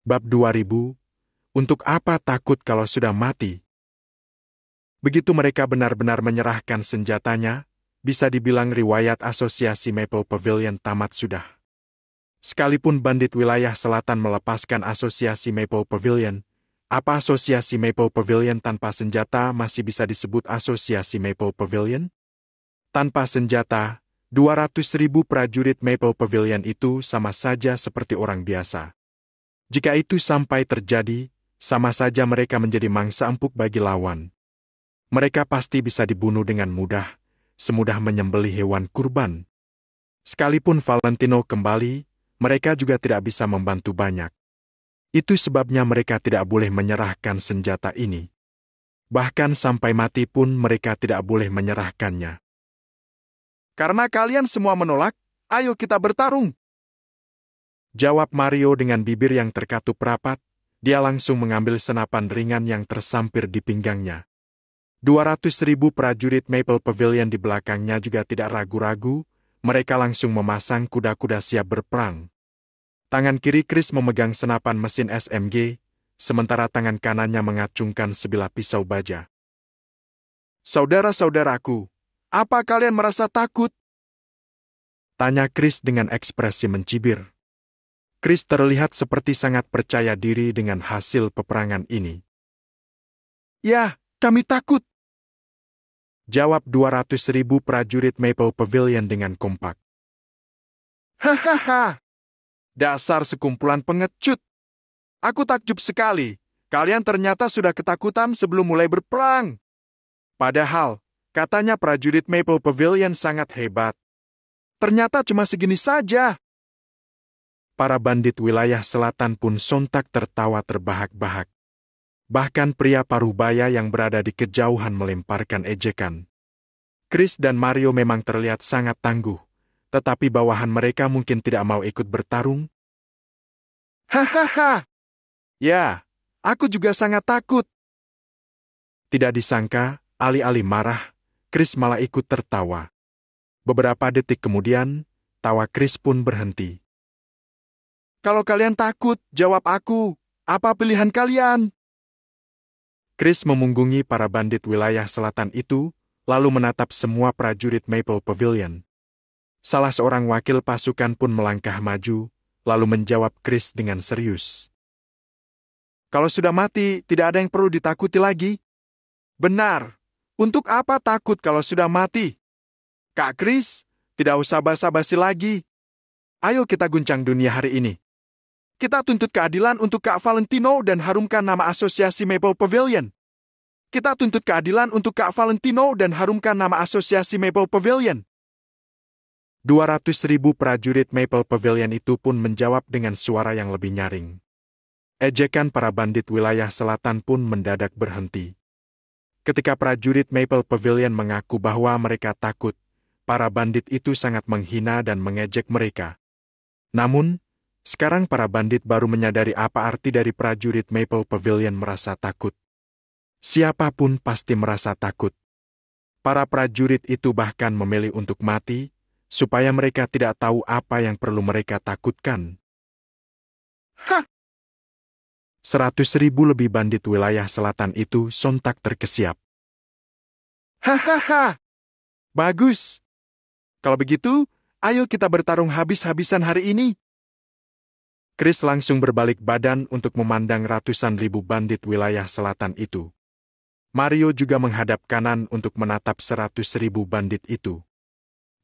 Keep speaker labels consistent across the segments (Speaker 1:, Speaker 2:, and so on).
Speaker 1: Bab 2000, untuk apa takut kalau sudah mati? Begitu mereka benar-benar menyerahkan senjatanya, bisa dibilang riwayat asosiasi Maple Pavilion tamat sudah. Sekalipun bandit wilayah selatan melepaskan asosiasi Maple Pavilion, apa asosiasi Maple Pavilion tanpa senjata masih bisa disebut asosiasi Maple Pavilion? Tanpa senjata, 200.000 prajurit Maple Pavilion itu sama saja seperti orang biasa. Jika itu sampai terjadi, sama saja mereka menjadi mangsa empuk bagi lawan. Mereka pasti bisa dibunuh dengan mudah, semudah menyembelih hewan kurban. Sekalipun Valentino kembali, mereka juga tidak bisa membantu banyak. Itu sebabnya mereka tidak boleh menyerahkan senjata ini. Bahkan sampai mati pun mereka tidak boleh menyerahkannya. Karena kalian semua menolak, ayo kita bertarung. Jawab Mario dengan bibir yang terkatup rapat, dia langsung mengambil senapan ringan yang tersampir di pinggangnya. 200.000 prajurit Maple Pavilion di belakangnya juga tidak ragu-ragu, mereka langsung memasang kuda-kuda siap berperang. Tangan kiri Chris memegang senapan mesin SMG, sementara tangan kanannya mengacungkan sebilah pisau baja. Saudara-saudaraku, apa kalian merasa takut? Tanya Chris dengan ekspresi mencibir. Chris terlihat seperti sangat percaya diri dengan hasil peperangan ini. Ya, kami takut. Jawab 200.000 prajurit Maple Pavilion dengan kompak. Hahaha, dasar sekumpulan pengecut. Aku takjub sekali, kalian ternyata sudah ketakutan sebelum mulai berperang. Padahal, katanya prajurit Maple Pavilion sangat hebat. Ternyata cuma segini saja. Para bandit wilayah selatan pun sontak tertawa terbahak-bahak. Bahkan pria parubaya yang berada di kejauhan melemparkan ejekan. Chris dan Mario memang terlihat sangat tangguh, tetapi bawahan mereka mungkin tidak mau ikut bertarung. Hahaha. Ya, aku juga sangat takut. Tidak disangka, alih-alih marah, Chris malah ikut tertawa. Beberapa detik kemudian, tawa Chris pun berhenti. Kalau kalian takut, jawab aku. Apa pilihan kalian? Chris memunggungi para bandit wilayah selatan itu, lalu menatap semua prajurit Maple Pavilion. Salah seorang wakil pasukan pun melangkah maju, lalu menjawab Chris dengan serius. Kalau sudah mati, tidak ada yang perlu ditakuti lagi. Benar. Untuk apa takut kalau sudah mati? Kak Chris, tidak usah basa-basi lagi. Ayo kita guncang dunia hari ini. Kita tuntut keadilan untuk Kak Valentino dan harumkan nama asosiasi Maple Pavilion. Kita tuntut keadilan untuk Kak Valentino dan harumkan nama asosiasi Maple Pavilion. 200.000 prajurit Maple Pavilion itu pun menjawab dengan suara yang lebih nyaring. Ejekan para bandit wilayah selatan pun mendadak berhenti. Ketika prajurit Maple Pavilion mengaku bahwa mereka takut, para bandit itu sangat menghina dan mengejek mereka. Namun, sekarang para bandit baru menyadari apa arti dari prajurit Maple Pavilion merasa takut. Siapapun pasti merasa takut. Para prajurit itu bahkan memilih untuk mati, supaya mereka tidak tahu apa yang perlu mereka takutkan. Hah! 100.000 lebih bandit wilayah selatan itu sontak terkesiap. Hahaha! Bagus! Kalau begitu, ayo kita bertarung habis-habisan hari ini. Chris langsung berbalik badan untuk memandang ratusan ribu bandit wilayah selatan itu. Mario juga menghadap kanan untuk menatap 100.000 bandit itu.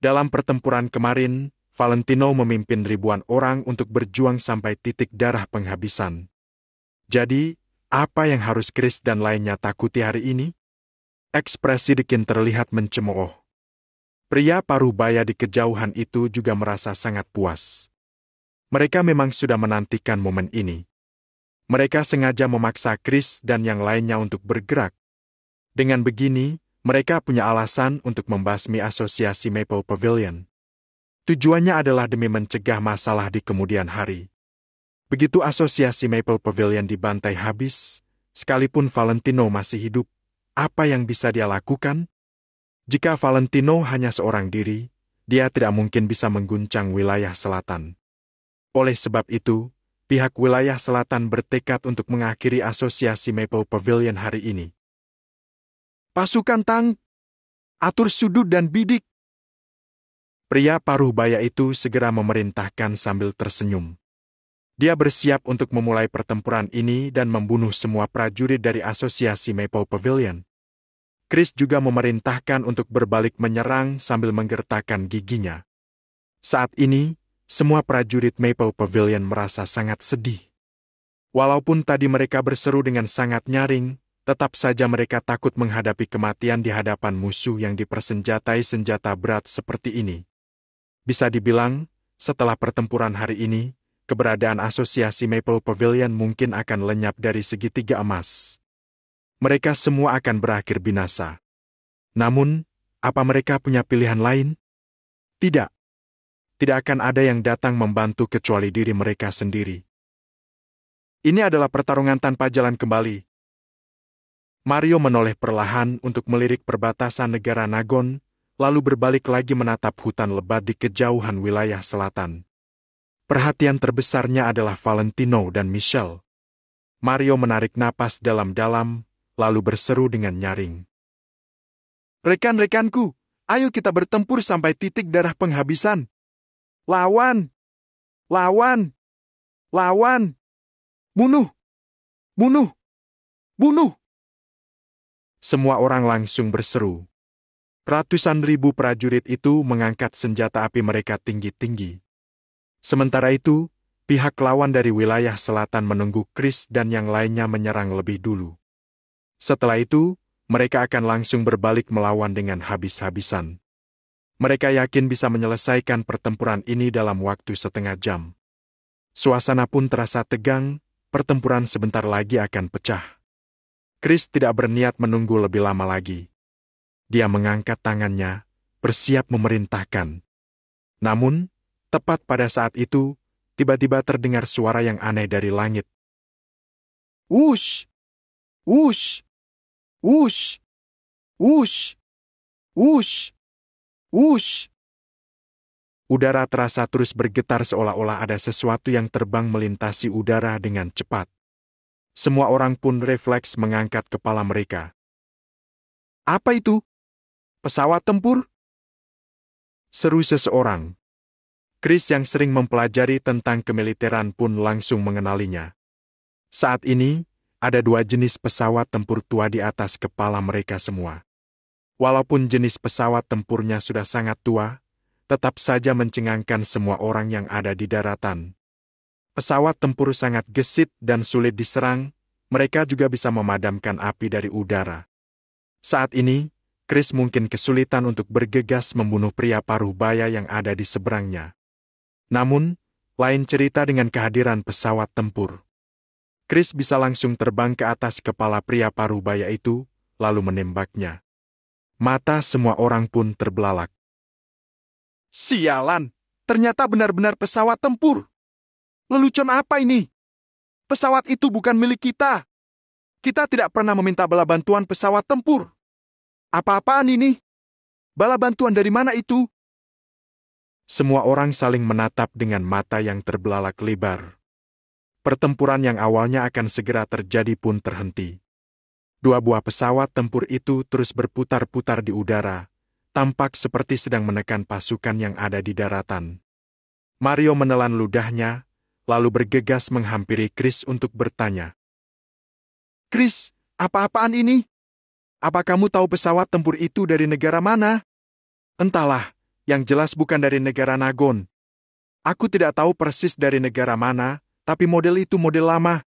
Speaker 1: Dalam pertempuran kemarin, Valentino memimpin ribuan orang untuk berjuang sampai titik darah penghabisan. Jadi, apa yang harus Chris dan lainnya takuti hari ini? Ekspresi Dekin terlihat mencemooh. Pria parubaya di kejauhan itu juga merasa sangat puas. Mereka memang sudah menantikan momen ini. Mereka sengaja memaksa Chris dan yang lainnya untuk bergerak. Dengan begini, mereka punya alasan untuk membasmi asosiasi Maple Pavilion. Tujuannya adalah demi mencegah masalah di kemudian hari. Begitu asosiasi Maple Pavilion dibantai habis, sekalipun Valentino masih hidup, apa yang bisa dia lakukan? Jika Valentino hanya seorang diri, dia tidak mungkin bisa mengguncang wilayah selatan. Oleh sebab itu, pihak wilayah selatan bertekad untuk mengakhiri asosiasi Maple Pavilion hari ini.
Speaker 2: Pasukan Tang, atur sudut dan bidik.
Speaker 1: Pria paruh baya itu segera memerintahkan sambil tersenyum. Dia bersiap untuk memulai pertempuran ini dan membunuh semua prajurit dari asosiasi Maple Pavilion. Chris juga memerintahkan untuk berbalik menyerang sambil menggertakkan giginya. Saat ini, semua prajurit Maple Pavilion merasa sangat sedih. Walaupun tadi mereka berseru dengan sangat nyaring, tetap saja mereka takut menghadapi kematian di hadapan musuh yang dipersenjatai senjata berat seperti ini. Bisa dibilang, setelah pertempuran hari ini, keberadaan asosiasi Maple Pavilion mungkin akan lenyap dari segitiga emas. Mereka semua akan berakhir binasa. Namun, apa mereka punya pilihan lain? Tidak. Tidak akan ada yang datang membantu kecuali diri mereka sendiri. Ini adalah pertarungan tanpa jalan kembali. Mario menoleh perlahan untuk melirik perbatasan negara Nagon, lalu berbalik lagi menatap hutan lebat di kejauhan wilayah selatan. Perhatian terbesarnya adalah Valentino dan Michelle. Mario menarik napas dalam-dalam, lalu berseru dengan nyaring.
Speaker 2: Rekan-rekanku, ayo kita bertempur sampai titik darah penghabisan. Lawan! Lawan! Lawan! Bunuh! Bunuh! Bunuh!
Speaker 1: Semua orang langsung berseru. Ratusan ribu prajurit itu mengangkat senjata api mereka tinggi-tinggi. Sementara itu, pihak lawan dari wilayah selatan menunggu Chris dan yang lainnya menyerang lebih dulu. Setelah itu, mereka akan langsung berbalik melawan dengan habis-habisan. Mereka yakin bisa menyelesaikan pertempuran ini dalam waktu setengah jam. Suasana pun terasa tegang, pertempuran sebentar lagi akan pecah. Chris tidak berniat menunggu lebih lama lagi. Dia mengangkat tangannya, bersiap memerintahkan. Namun, tepat pada saat itu, tiba-tiba terdengar suara yang aneh dari langit.
Speaker 2: Wush! Wush! Wush! Wush! Wush! Wush!
Speaker 1: Udara terasa terus bergetar seolah-olah ada sesuatu yang terbang melintasi udara dengan cepat. Semua orang pun refleks mengangkat kepala mereka.
Speaker 2: Apa itu? Pesawat tempur?
Speaker 1: Seru seseorang. Chris yang sering mempelajari tentang kemiliteran pun langsung mengenalinya. Saat ini, ada dua jenis pesawat tempur tua di atas kepala mereka semua. Walaupun jenis pesawat tempurnya sudah sangat tua, tetap saja mencengangkan semua orang yang ada di daratan. Pesawat tempur sangat gesit dan sulit diserang, mereka juga bisa memadamkan api dari udara. Saat ini, Chris mungkin kesulitan untuk bergegas membunuh pria paruh baya yang ada di seberangnya. Namun, lain cerita dengan kehadiran pesawat tempur. Chris bisa langsung terbang ke atas kepala pria paruh baya itu, lalu menembaknya. Mata semua orang pun terbelalak.
Speaker 2: Sialan, ternyata benar-benar pesawat tempur. Lelucon apa ini? Pesawat itu bukan milik kita. Kita tidak pernah meminta bala bantuan pesawat tempur. Apa-apaan ini? Bala bantuan dari mana itu?
Speaker 1: Semua orang saling menatap dengan mata yang terbelalak lebar. Pertempuran yang awalnya akan segera terjadi pun terhenti. Dua buah pesawat tempur itu terus berputar-putar di udara, tampak seperti sedang menekan pasukan yang ada di daratan. Mario menelan ludahnya, lalu bergegas menghampiri Chris untuk bertanya.
Speaker 2: Chris, apa-apaan ini? Apa kamu tahu pesawat tempur itu dari negara mana?
Speaker 1: Entahlah, yang jelas bukan dari negara Nagon. Aku tidak tahu persis dari negara mana, tapi model itu model lama.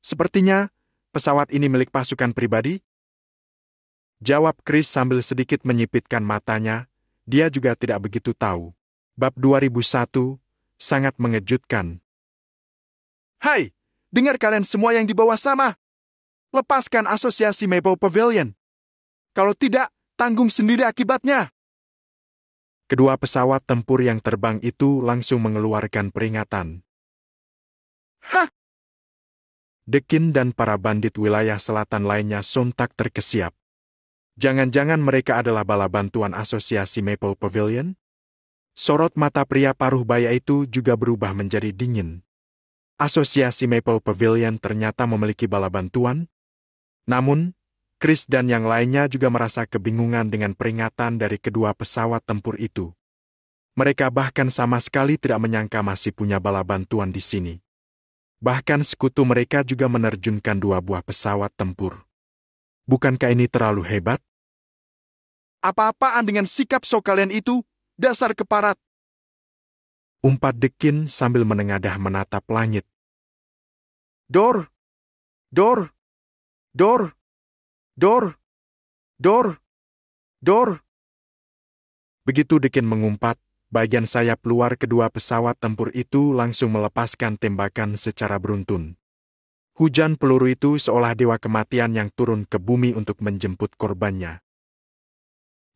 Speaker 1: Sepertinya, pesawat ini milik pasukan pribadi? Jawab Chris sambil sedikit menyipitkan matanya, dia juga tidak begitu tahu. Bab 2001, sangat mengejutkan.
Speaker 2: Hai, dengar kalian semua yang di bawah sana. Lepaskan asosiasi Maple Pavilion. Kalau tidak, tanggung sendiri akibatnya.
Speaker 1: Kedua pesawat tempur yang terbang itu langsung mengeluarkan peringatan.
Speaker 2: Hah!
Speaker 1: Dekin dan para bandit wilayah selatan lainnya sontak terkesiap. Jangan-jangan mereka adalah bala bantuan asosiasi Maple Pavilion? Sorot mata pria paruh baya itu juga berubah menjadi dingin. Asosiasi Maple Pavilion ternyata memiliki bala bantuan. Namun, Chris dan yang lainnya juga merasa kebingungan dengan peringatan dari kedua pesawat tempur itu. Mereka bahkan sama sekali tidak menyangka masih punya bala bantuan di sini. Bahkan sekutu mereka juga menerjunkan 2 buah pesawat tempur. Bukankah ini terlalu hebat?
Speaker 2: Apa-apaan dengan sikap sok kalian itu, dasar keparat?
Speaker 1: Umpat Dekin sambil menengadah menatap langit.
Speaker 2: Dor! Dor! Dor! Dor! Dor! Dor!
Speaker 1: Begitu Dekin mengumpat, bagian sayap luar kedua pesawat tempur itu langsung melepaskan tembakan secara beruntun. Hujan peluru itu seolah dewa kematian yang turun ke bumi untuk menjemput korbannya.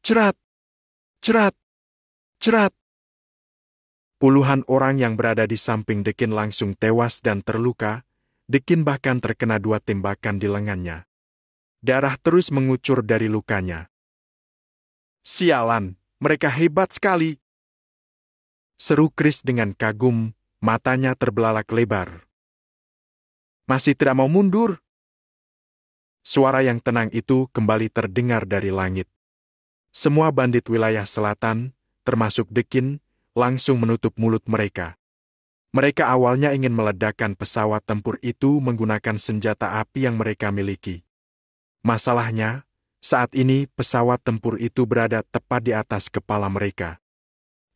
Speaker 1: Cerat! Cerat! Cerat! Puluhan orang yang berada di samping Dekin langsung tewas dan terluka. Dekin bahkan terkena 2 tembakan di lengannya. Darah terus mengucur dari lukanya.
Speaker 2: Sialan, mereka hebat sekali.
Speaker 1: Seru Chris dengan kagum, matanya terbelalak lebar.
Speaker 2: Masih tidak mau mundur?
Speaker 1: Suara yang tenang itu kembali terdengar dari langit. Semua bandit wilayah selatan, termasuk Dekin, langsung menutup mulut mereka. Mereka awalnya ingin meledakkan pesawat tempur itu menggunakan senjata api yang mereka miliki. Masalahnya, saat ini pesawat tempur itu berada tepat di atas kepala mereka.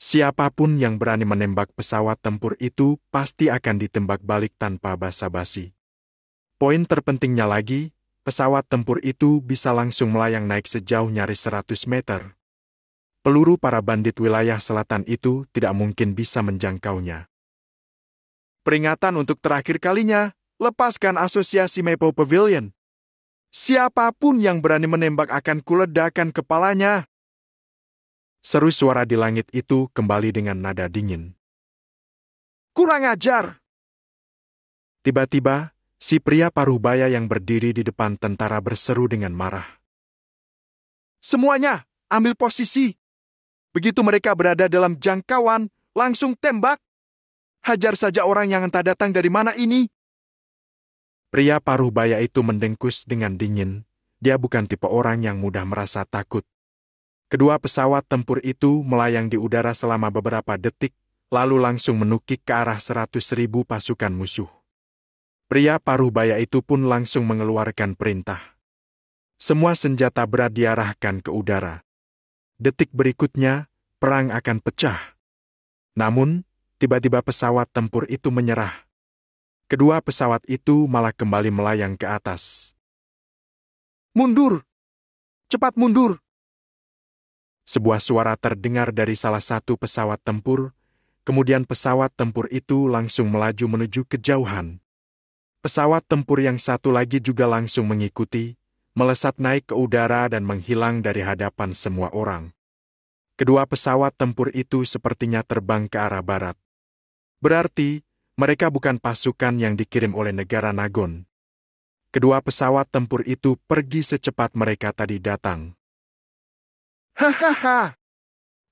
Speaker 1: Siapapun yang berani menembak pesawat tempur itu pasti akan ditembak balik tanpa basa-basi. Poin terpentingnya lagi, pesawat tempur itu bisa langsung melayang naik sejauh nyaris 100 meter. Peluru para bandit wilayah selatan itu tidak mungkin bisa menjangkaunya.
Speaker 2: Peringatan untuk terakhir kalinya, lepaskan asosiasi Maple Pavilion. Siapapun yang berani menembak akan kuledakkan kepalanya.
Speaker 1: Seru suara di langit itu kembali dengan nada dingin.
Speaker 2: Kurang ajar!
Speaker 1: Tiba-tiba, si pria paruhbaya yang berdiri di depan tentara berseru dengan marah.
Speaker 2: Semuanya, ambil posisi. Begitu mereka berada dalam jangkauan, langsung tembak. Hajar saja orang yang entah datang dari mana ini.
Speaker 1: Pria paruhbaya itu mendengkus dengan dingin. Dia bukan tipe orang yang mudah merasa takut. Kedua pesawat tempur itu melayang di udara selama beberapa detik, lalu langsung menukik ke arah 100.000 pasukan musuh. Pria paruhbaya itu pun langsung mengeluarkan perintah. Semua senjata berat diarahkan ke udara. Detik berikutnya, perang akan pecah. Namun, tiba-tiba pesawat tempur itu menyerah. Kedua pesawat itu malah kembali melayang ke atas.
Speaker 2: Mundur! Cepat mundur!
Speaker 1: Sebuah suara terdengar dari salah satu pesawat tempur, kemudian pesawat tempur itu langsung melaju menuju kejauhan. Pesawat tempur yang satu lagi juga langsung mengikuti, melesat naik ke udara dan menghilang dari hadapan semua orang. Kedua pesawat tempur itu sepertinya terbang ke arah barat. Berarti, mereka bukan pasukan yang dikirim oleh negara Nagon. Kedua pesawat tempur itu pergi secepat mereka tadi datang.
Speaker 2: Hahaha!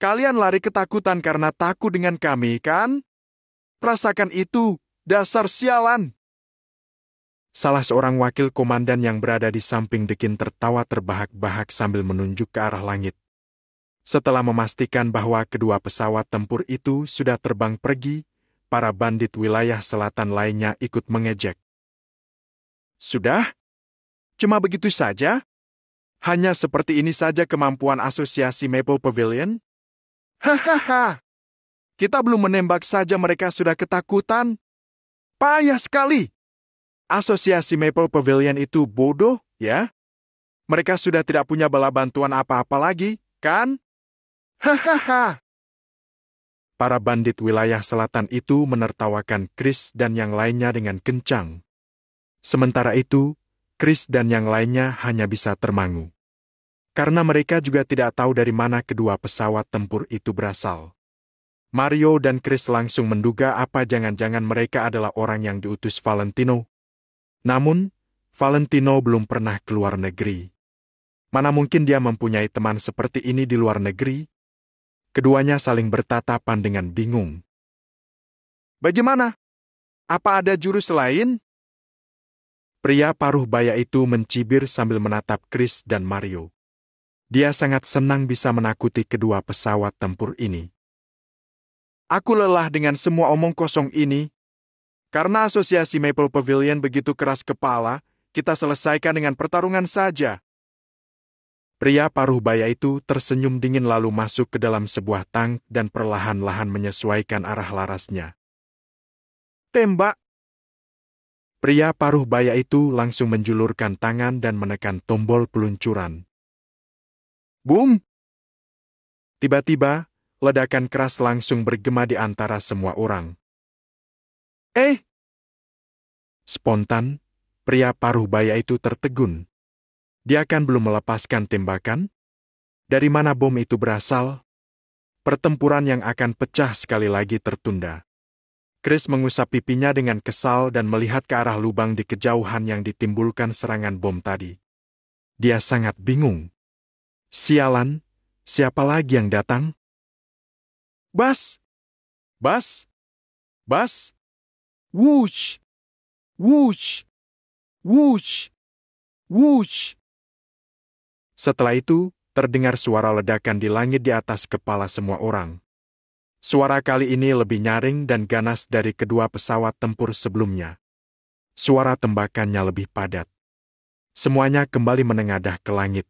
Speaker 2: Kalian lari ketakutan karena takut dengan kami, kan? Rasakan itu, dasar sialan!
Speaker 1: Salah seorang wakil komandan yang berada di samping Dekin tertawa terbahak-bahak sambil menunjuk ke arah langit. Setelah memastikan bahwa kedua pesawat tempur itu sudah terbang pergi, para bandit wilayah selatan lainnya ikut mengejek.
Speaker 2: Sudah? Cuma begitu saja? Hanya seperti ini saja kemampuan asosiasi Maple Pavilion? Hahaha! Kita belum menembak saja mereka sudah ketakutan. Payah sekali! Asosiasi Maple Pavilion itu bodoh, ya? Mereka sudah tidak punya bala bantuan apa-apa lagi, kan? Hahaha!
Speaker 1: Para bandit wilayah selatan itu menertawakan Chris dan yang lainnya dengan kencang. Sementara itu, Chris dan yang lainnya hanya bisa termangu. Karena mereka juga tidak tahu dari mana kedua pesawat tempur itu berasal. Mario dan Chris langsung menduga apa jangan-jangan mereka adalah orang yang diutus Valentino. Namun, Valentino belum pernah keluar negeri. Mana mungkin dia mempunyai teman seperti ini di luar negeri? Keduanya saling bertatapan dengan bingung.
Speaker 2: Bagaimana? Apa ada jurus lain?
Speaker 1: Pria paruh baya itu mencibir sambil menatap Chris dan Mario. Dia sangat senang bisa menakuti kedua pesawat tempur ini.
Speaker 2: Aku lelah dengan semua omong kosong ini. Karena asosiasi Maple Pavilion begitu keras kepala, kita selesaikan dengan pertarungan saja.
Speaker 1: Pria paruh baya itu tersenyum dingin lalu masuk ke dalam sebuah tank dan perlahan-lahan menyesuaikan arah larasnya.
Speaker 2: Tembak!
Speaker 1: Pria paruh baya itu langsung menjulurkan tangan dan menekan tombol peluncuran.
Speaker 2: Boom!
Speaker 1: Tiba-tiba, ledakan keras langsung bergema di antara semua orang. Spontan, pria paruh baya itu tertegun. Dia kan belum melepaskan tembakan? Dari mana bom itu berasal? Pertempuran yang akan pecah sekali lagi tertunda. Chris mengusap pipinya dengan kesal dan melihat ke arah lubang di kejauhan yang ditimbulkan serangan bom tadi. Dia sangat bingung. Sialan, siapa lagi yang datang?
Speaker 2: Bas! Bas! Bas! Whoosh! Whoosh! Whoosh! Whoosh!
Speaker 1: Setelah itu, terdengar suara ledakan di langit di atas kepala semua orang. Suara kali ini lebih nyaring dan ganas dari kedua pesawat tempur sebelumnya. Suara tembakannya lebih padat. Semuanya kembali menengadah ke langit.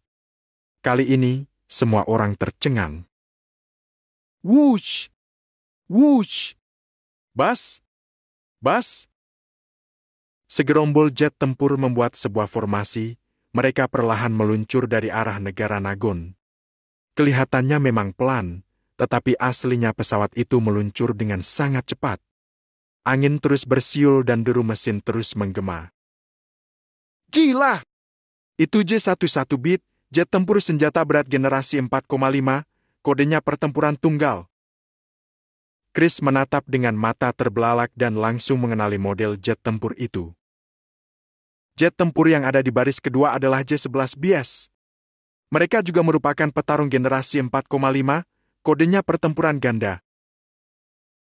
Speaker 1: Kali ini, semua orang tercengang.
Speaker 2: Whoosh! Whoosh! Bas! Bas!
Speaker 1: Segerombol jet tempur membuat sebuah formasi, mereka perlahan meluncur dari arah negara Nagon. Kelihatannya memang pelan, tetapi aslinya pesawat itu meluncur dengan sangat cepat. Angin terus bersiul dan deru mesin terus menggema.
Speaker 2: Gila! Itu J-11 Beat, jet tempur senjata berat generasi 4,5, kodenya pertempuran tunggal.
Speaker 1: Chris menatap dengan mata terbelalak dan langsung mengenali model jet tempur itu.
Speaker 2: Jet tempur yang ada di baris kedua adalah J-11 Bias. Mereka juga merupakan petarung generasi 4,5, kodenya pertempuran ganda.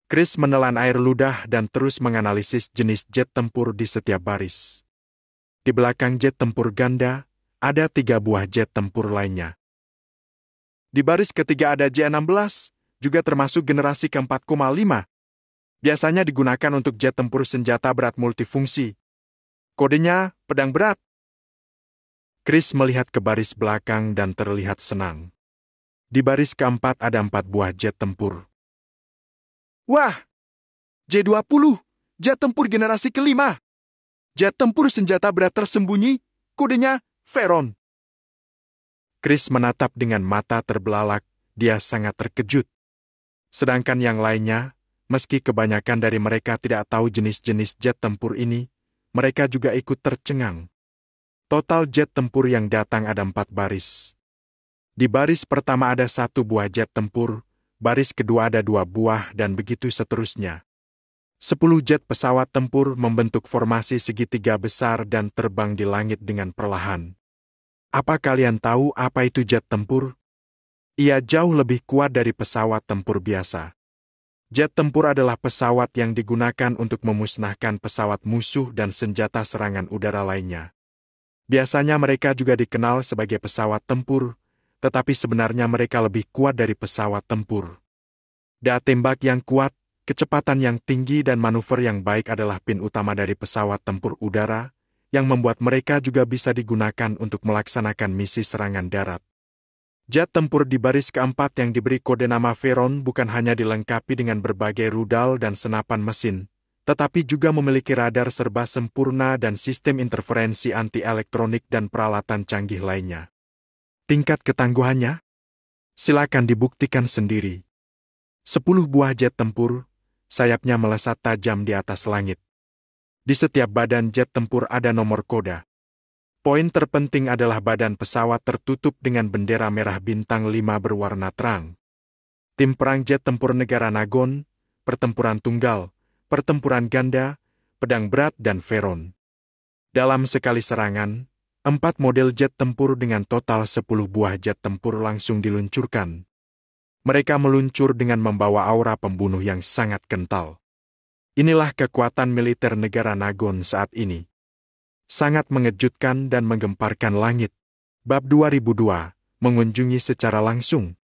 Speaker 1: Chris menelan air ludah dan terus menganalisis jenis jet tempur di setiap baris. Di belakang jet tempur ganda, ada 3 buah jet tempur lainnya.
Speaker 2: Di baris ketiga ada J-16, juga termasuk generasi ke-4,5. Biasanya digunakan untuk jet tempur senjata berat multifungsi. Kodenya pedang berat.
Speaker 1: Chris melihat ke baris belakang dan terlihat senang. Di baris keempat ada 4 buah jet tempur.
Speaker 2: Wah! J-20, jet tempur generasi ke-5. Jet tempur senjata berat tersembunyi, kodenya Veron.
Speaker 1: Chris menatap dengan mata terbelalak, dia sangat terkejut. Sedangkan yang lainnya, meski kebanyakan dari mereka tidak tahu jenis-jenis jet tempur ini, mereka juga ikut tercengang. Total jet tempur yang datang ada 4 baris. Di baris pertama ada 1 buah jet tempur, baris kedua ada 2 buah dan begitu seterusnya. 10 jet pesawat tempur membentuk formasi segitiga besar dan terbang di langit dengan perlahan. Apa kalian tahu apa itu jet tempur? Ia jauh lebih kuat dari pesawat tempur biasa. Jet tempur adalah pesawat yang digunakan untuk memusnahkan pesawat musuh dan senjata serangan udara lainnya. Biasanya mereka juga dikenal sebagai pesawat tempur, tetapi sebenarnya mereka lebih kuat dari pesawat tempur. Daya tembak yang kuat, kecepatan yang tinggi dan manuver yang baik adalah pin utama dari pesawat tempur udara, yang membuat mereka juga bisa digunakan untuk melaksanakan misi serangan darat. Jet tempur di baris keempat yang diberi kode nama Veron bukan hanya dilengkapi dengan berbagai rudal dan senapan mesin, tetapi juga memiliki radar serba sempurna dan sistem interferensi anti-elektronik dan peralatan canggih lainnya. Tingkat ketangguhannya? Silakan dibuktikan sendiri. 10 buah jet tempur, sayapnya melesat tajam di atas langit. Di setiap badan jet tempur ada nomor kode. Poin terpenting adalah badan pesawat tertutup dengan bendera merah bintang 5 berwarna terang. Tim perang jet tempur negara Nagon, pertempuran tunggal, pertempuran ganda, pedang berat dan Veron. Dalam sekali serangan, 4 model jet tempur dengan total 10 buah jet tempur langsung diluncurkan. Mereka meluncur dengan membawa aura pembunuh yang sangat kental. Inilah kekuatan militer negara Nagon saat ini. Sangat mengejutkan dan menggemparkan langit. Bab 2002, mengunjungi secara langsung.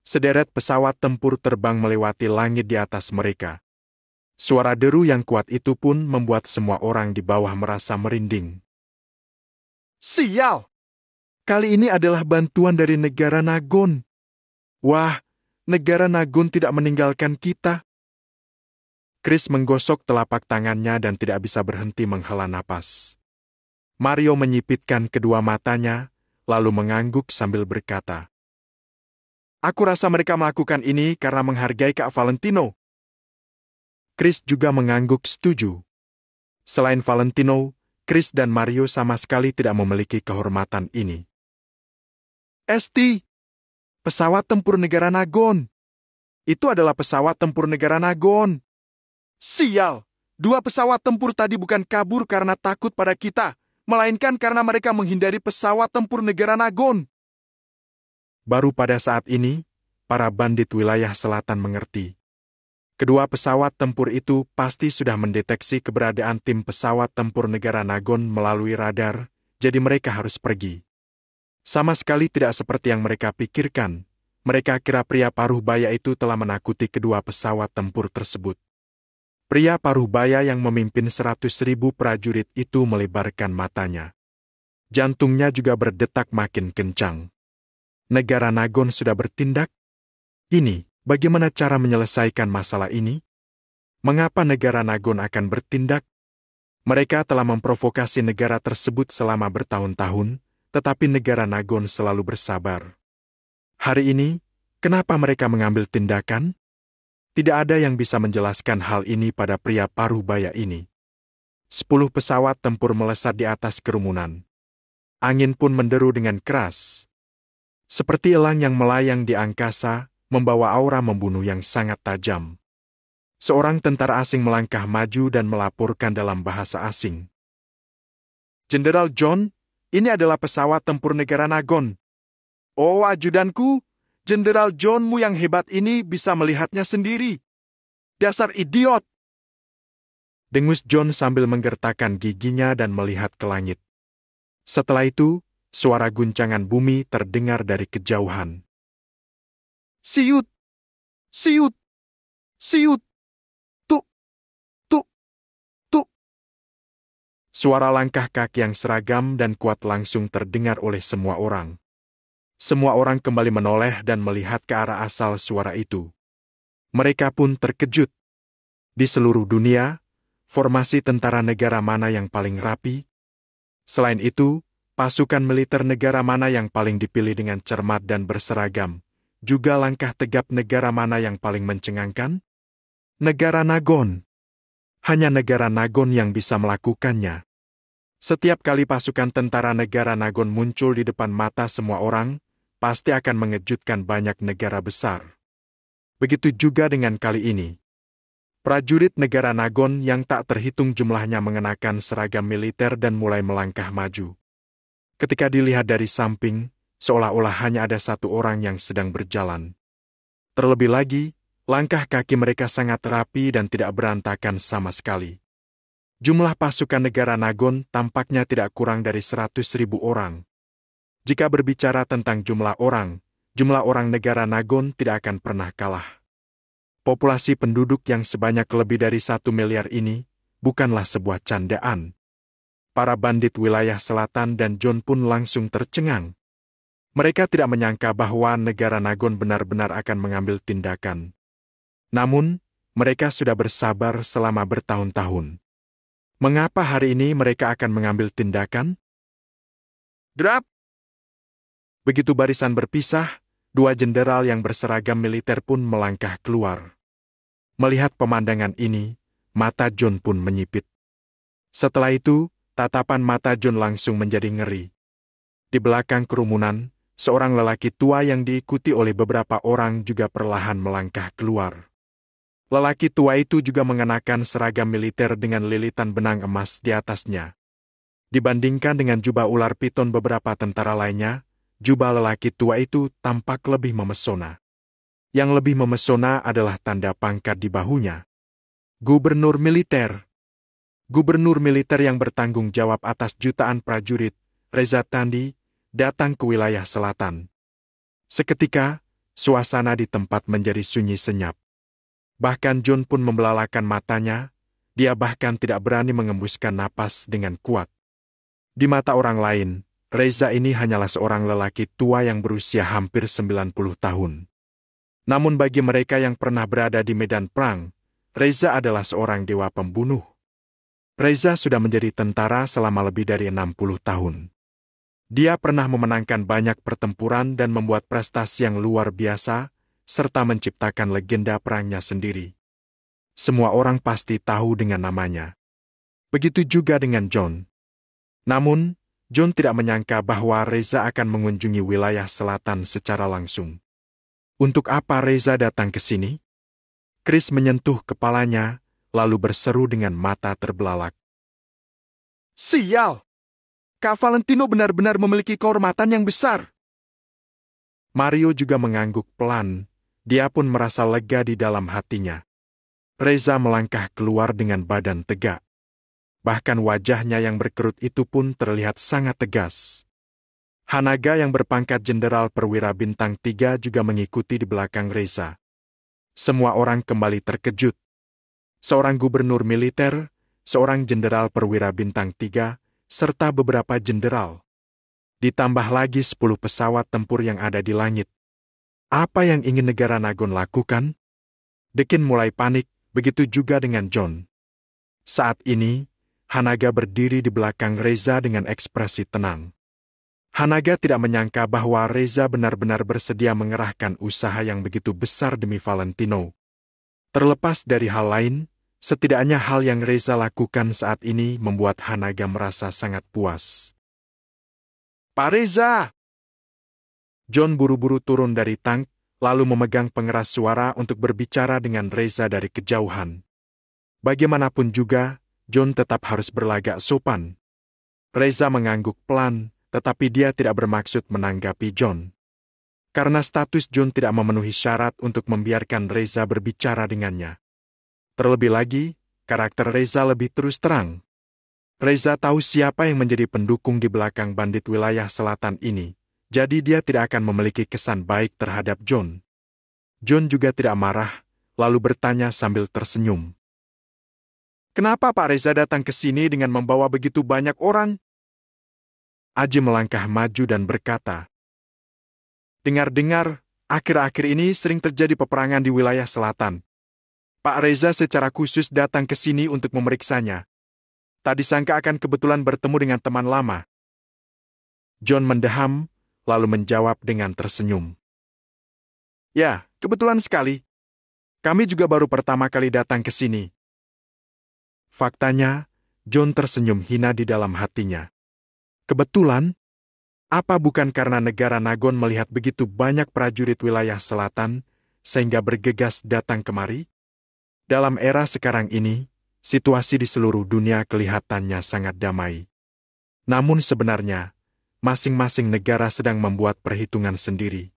Speaker 1: Sederet pesawat tempur terbang melewati langit di atas mereka. Suara deru yang kuat itu pun membuat semua orang di bawah merasa merinding.
Speaker 2: Sial! Kali ini adalah bantuan dari negara Nagon. Wah, negara Nagon tidak meninggalkan kita.
Speaker 1: Chris menggosok telapak tangannya dan tidak bisa berhenti menghela napas. Mario menyipitkan kedua matanya, lalu mengangguk sambil berkata,
Speaker 2: Aku rasa mereka melakukan ini karena menghargai Kak Valentino.
Speaker 1: Chris juga mengangguk setuju. Selain Valentino, Chris dan Mario sama sekali tidak memiliki kehormatan ini.
Speaker 2: Esti, pesawat tempur negara Nagon. Itu adalah pesawat tempur negara Nagon. Sial, 2 pesawat tempur tadi bukan kabur karena takut pada kita, melainkan karena mereka menghindari pesawat tempur negara Nagon.
Speaker 1: Baru pada saat ini, para bandit wilayah selatan mengerti. Kedua pesawat tempur itu pasti sudah mendeteksi keberadaan tim pesawat tempur negara Nagon melalui radar, jadi mereka harus pergi. Sama sekali tidak seperti yang mereka pikirkan. Mereka kira pria paruh baya itu telah menakuti kedua pesawat tempur tersebut. Pria paruh baya yang memimpin 100.000 prajurit itu melebarkan matanya. Jantungnya juga berdetak makin kencang. Negara Nagon sudah bertindak? Ini, bagaimana cara menyelesaikan masalah ini? Mengapa negara Nagon akan bertindak? Mereka telah memprovokasi negara tersebut selama bertahun-tahun, tetapi negara Nagon selalu bersabar. Hari ini, kenapa mereka mengambil tindakan? Tidak ada yang bisa menjelaskan hal ini pada pria paruh baya ini. 10 pesawat tempur melesat di atas kerumunan. Angin pun menderu dengan keras. Seperti elang yang melayang di angkasa, membawa aura membunuh yang sangat tajam. Seorang tentara asing melangkah maju dan melaporkan dalam bahasa asing.
Speaker 2: Jenderal John, ini adalah pesawat tempur negara Nagon. Oh ajudanku, Jenderal Johnmu yang hebat ini bisa melihatnya sendiri. Dasar idiot!
Speaker 1: Dengus John sambil menggertakkan giginya dan melihat ke langit. Setelah itu, suara guncangan bumi terdengar dari kejauhan.
Speaker 2: Siut! Siut! Siut! Tuk! Tuk! Tuk!
Speaker 1: Suara langkah kaki yang seragam dan kuat langsung terdengar oleh semua orang. Semua orang kembali menoleh dan melihat ke arah asal suara itu. Mereka pun terkejut. Di seluruh dunia, formasi tentara negara mana yang paling rapi? Selain itu, pasukan militer negara mana yang paling dipilih dengan cermat dan berseragam? Juga langkah tegap negara mana yang paling mencengangkan? Negara Nagon. Hanya negara Nagon yang bisa melakukannya. Setiap kali pasukan tentara negara Nagon muncul di depan mata semua orang, pasti akan mengejutkan banyak negara besar. Begitu juga dengan kali ini. Prajurit negara Nagon yang tak terhitung jumlahnya mengenakan seragam militer dan mulai melangkah maju. Ketika dilihat dari samping, seolah-olah hanya ada satu orang yang sedang berjalan. Terlebih lagi, langkah kaki mereka sangat rapi dan tidak berantakan sama sekali. Jumlah pasukan negara Nagon tampaknya tidak kurang dari 100.000 orang. Jika berbicara tentang jumlah orang negara Nagon tidak akan pernah kalah. Populasi penduduk yang sebanyak lebih dari 1 miliar ini bukanlah sebuah candaan. Para bandit wilayah selatan dan John pun langsung tercengang. Mereka tidak menyangka bahwa negara Nagon benar-benar akan mengambil tindakan. Namun, mereka sudah bersabar selama bertahun-tahun. Mengapa hari ini mereka akan mengambil tindakan?
Speaker 2: Drap!
Speaker 1: Begitu barisan berpisah, 2 jenderal yang berseragam militer pun melangkah keluar. Melihat pemandangan ini, mata John pun menyipit. Setelah itu, tatapan mata John langsung menjadi ngeri. Di belakang kerumunan, seorang lelaki tua yang diikuti oleh beberapa orang juga perlahan melangkah keluar. Lelaki tua itu juga mengenakan seragam militer dengan lilitan benang emas di atasnya. Dibandingkan dengan jubah ular piton beberapa tentara lainnya, jubah lelaki tua itu tampak lebih memesona. Yang lebih memesona adalah tanda pangkat di bahunya. Gubernur militer. Gubernur militer yang bertanggung jawab atas jutaan prajurit, Reza Tandi, datang ke wilayah selatan. Seketika, suasana di tempat menjadi sunyi senyap. Bahkan John pun membelalakan matanya, dia bahkan tidak berani mengembuskan napas dengan kuat. Di mata orang lain, Reza ini hanyalah seorang lelaki tua yang berusia hampir 90 tahun. Namun bagi mereka yang pernah berada di medan perang, Reza adalah seorang dewa pembunuh. Reza sudah menjadi tentara selama lebih dari 60 tahun. Dia pernah memenangkan banyak pertempuran dan membuat prestasi yang luar biasa, serta menciptakan legenda perangnya sendiri. Semua orang pasti tahu dengan namanya. Begitu juga dengan John. Namun, John tidak menyangka bahwa Reza akan mengunjungi wilayah selatan secara langsung. Untuk apa Reza datang ke sini? Chris menyentuh kepalanya, lalu berseru dengan mata terbelalak.
Speaker 2: Sial! Kak Valentino benar-benar memiliki kehormatan yang besar.
Speaker 1: Mario juga mengangguk pelan, dia pun merasa lega di dalam hatinya. Reza melangkah keluar dengan badan tegak. Bahkan wajahnya yang berkerut itu pun terlihat sangat tegas. Hanaga yang berpangkat Jenderal Perwira Bintang 3 juga mengikuti di belakang Reza. Semua orang kembali terkejut. Seorang gubernur militer, seorang Jenderal Perwira Bintang 3, serta beberapa jenderal. Ditambah lagi 10 pesawat tempur yang ada di langit. Apa yang ingin negara Nagon lakukan? Dekin mulai panik, begitu juga dengan John. Saat ini, Hanaga berdiri di belakang Reza dengan ekspresi tenang. Hanaga tidak menyangka bahwa Reza benar-benar bersedia mengerahkan usaha yang begitu besar demi Valentino. Terlepas dari hal lain, setidaknya hal yang Reza lakukan saat ini membuat Hanaga merasa sangat puas.
Speaker 2: Pak Reza!
Speaker 1: John buru-buru turun dari tank, lalu memegang pengeras suara untuk berbicara dengan Reza dari kejauhan. Bagaimanapun juga, John tetap harus berlagak sopan. Reza mengangguk pelan, tetapi dia tidak bermaksud menanggapi John. Karena status John tidak memenuhi syarat untuk membiarkan Reza berbicara dengannya. Terlebih lagi, karakter Reza lebih terus terang. Reza tahu siapa yang menjadi pendukung di belakang bandit wilayah selatan ini, jadi dia tidak akan memiliki kesan baik terhadap John. John juga tidak marah, lalu bertanya sambil tersenyum.
Speaker 2: Kenapa Pak Reza datang ke sini dengan membawa begitu banyak orang?
Speaker 1: Aji melangkah maju dan berkata,
Speaker 2: Dengar-dengar, akhir-akhir ini sering terjadi peperangan di wilayah selatan. Pak Reza secara khusus datang ke sini untuk memeriksanya. Tak disangka akan kebetulan bertemu dengan teman lama.
Speaker 1: John mendeham, lalu menjawab dengan tersenyum.
Speaker 2: Ya, kebetulan sekali. Kami juga baru pertama kali datang ke sini.
Speaker 1: Faktanya, John tersenyum hina di dalam hatinya. Kebetulan? Apa bukan karena negara Nagon melihat begitu banyak prajurit wilayah selatan, sehingga bergegas datang kemari? Dalam era sekarang ini, situasi di seluruh dunia kelihatannya sangat damai. Namun sebenarnya, masing-masing negara sedang membuat perhitungan sendiri.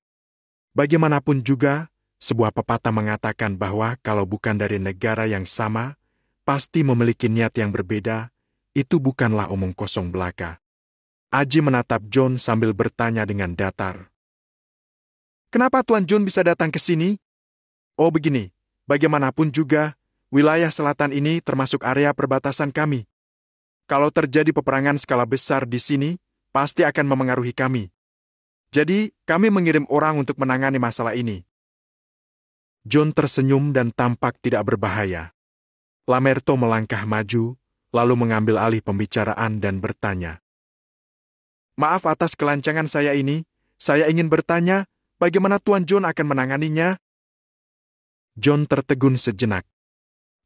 Speaker 1: Bagaimanapun juga, sebuah pepatah mengatakan bahwa kalau bukan dari negara yang sama, pasti memiliki niat yang berbeda, itu bukanlah omong kosong belaka. Aji menatap John sambil bertanya dengan datar.
Speaker 2: Kenapa Tuan John bisa datang ke sini? Oh begini, bagaimanapun juga, wilayah selatan ini termasuk area perbatasan kami. Kalau terjadi peperangan skala besar di sini, pasti akan memengaruhi kami. Jadi, kami mengirim orang untuk menangani masalah ini.
Speaker 1: John tersenyum dan tampak tidak berbahaya. Lamerto melangkah maju, lalu mengambil alih pembicaraan dan bertanya.
Speaker 2: Maaf atas kelancangan saya ini, saya ingin bertanya, bagaimana Tuan John akan menanganinya?
Speaker 1: John tertegun sejenak.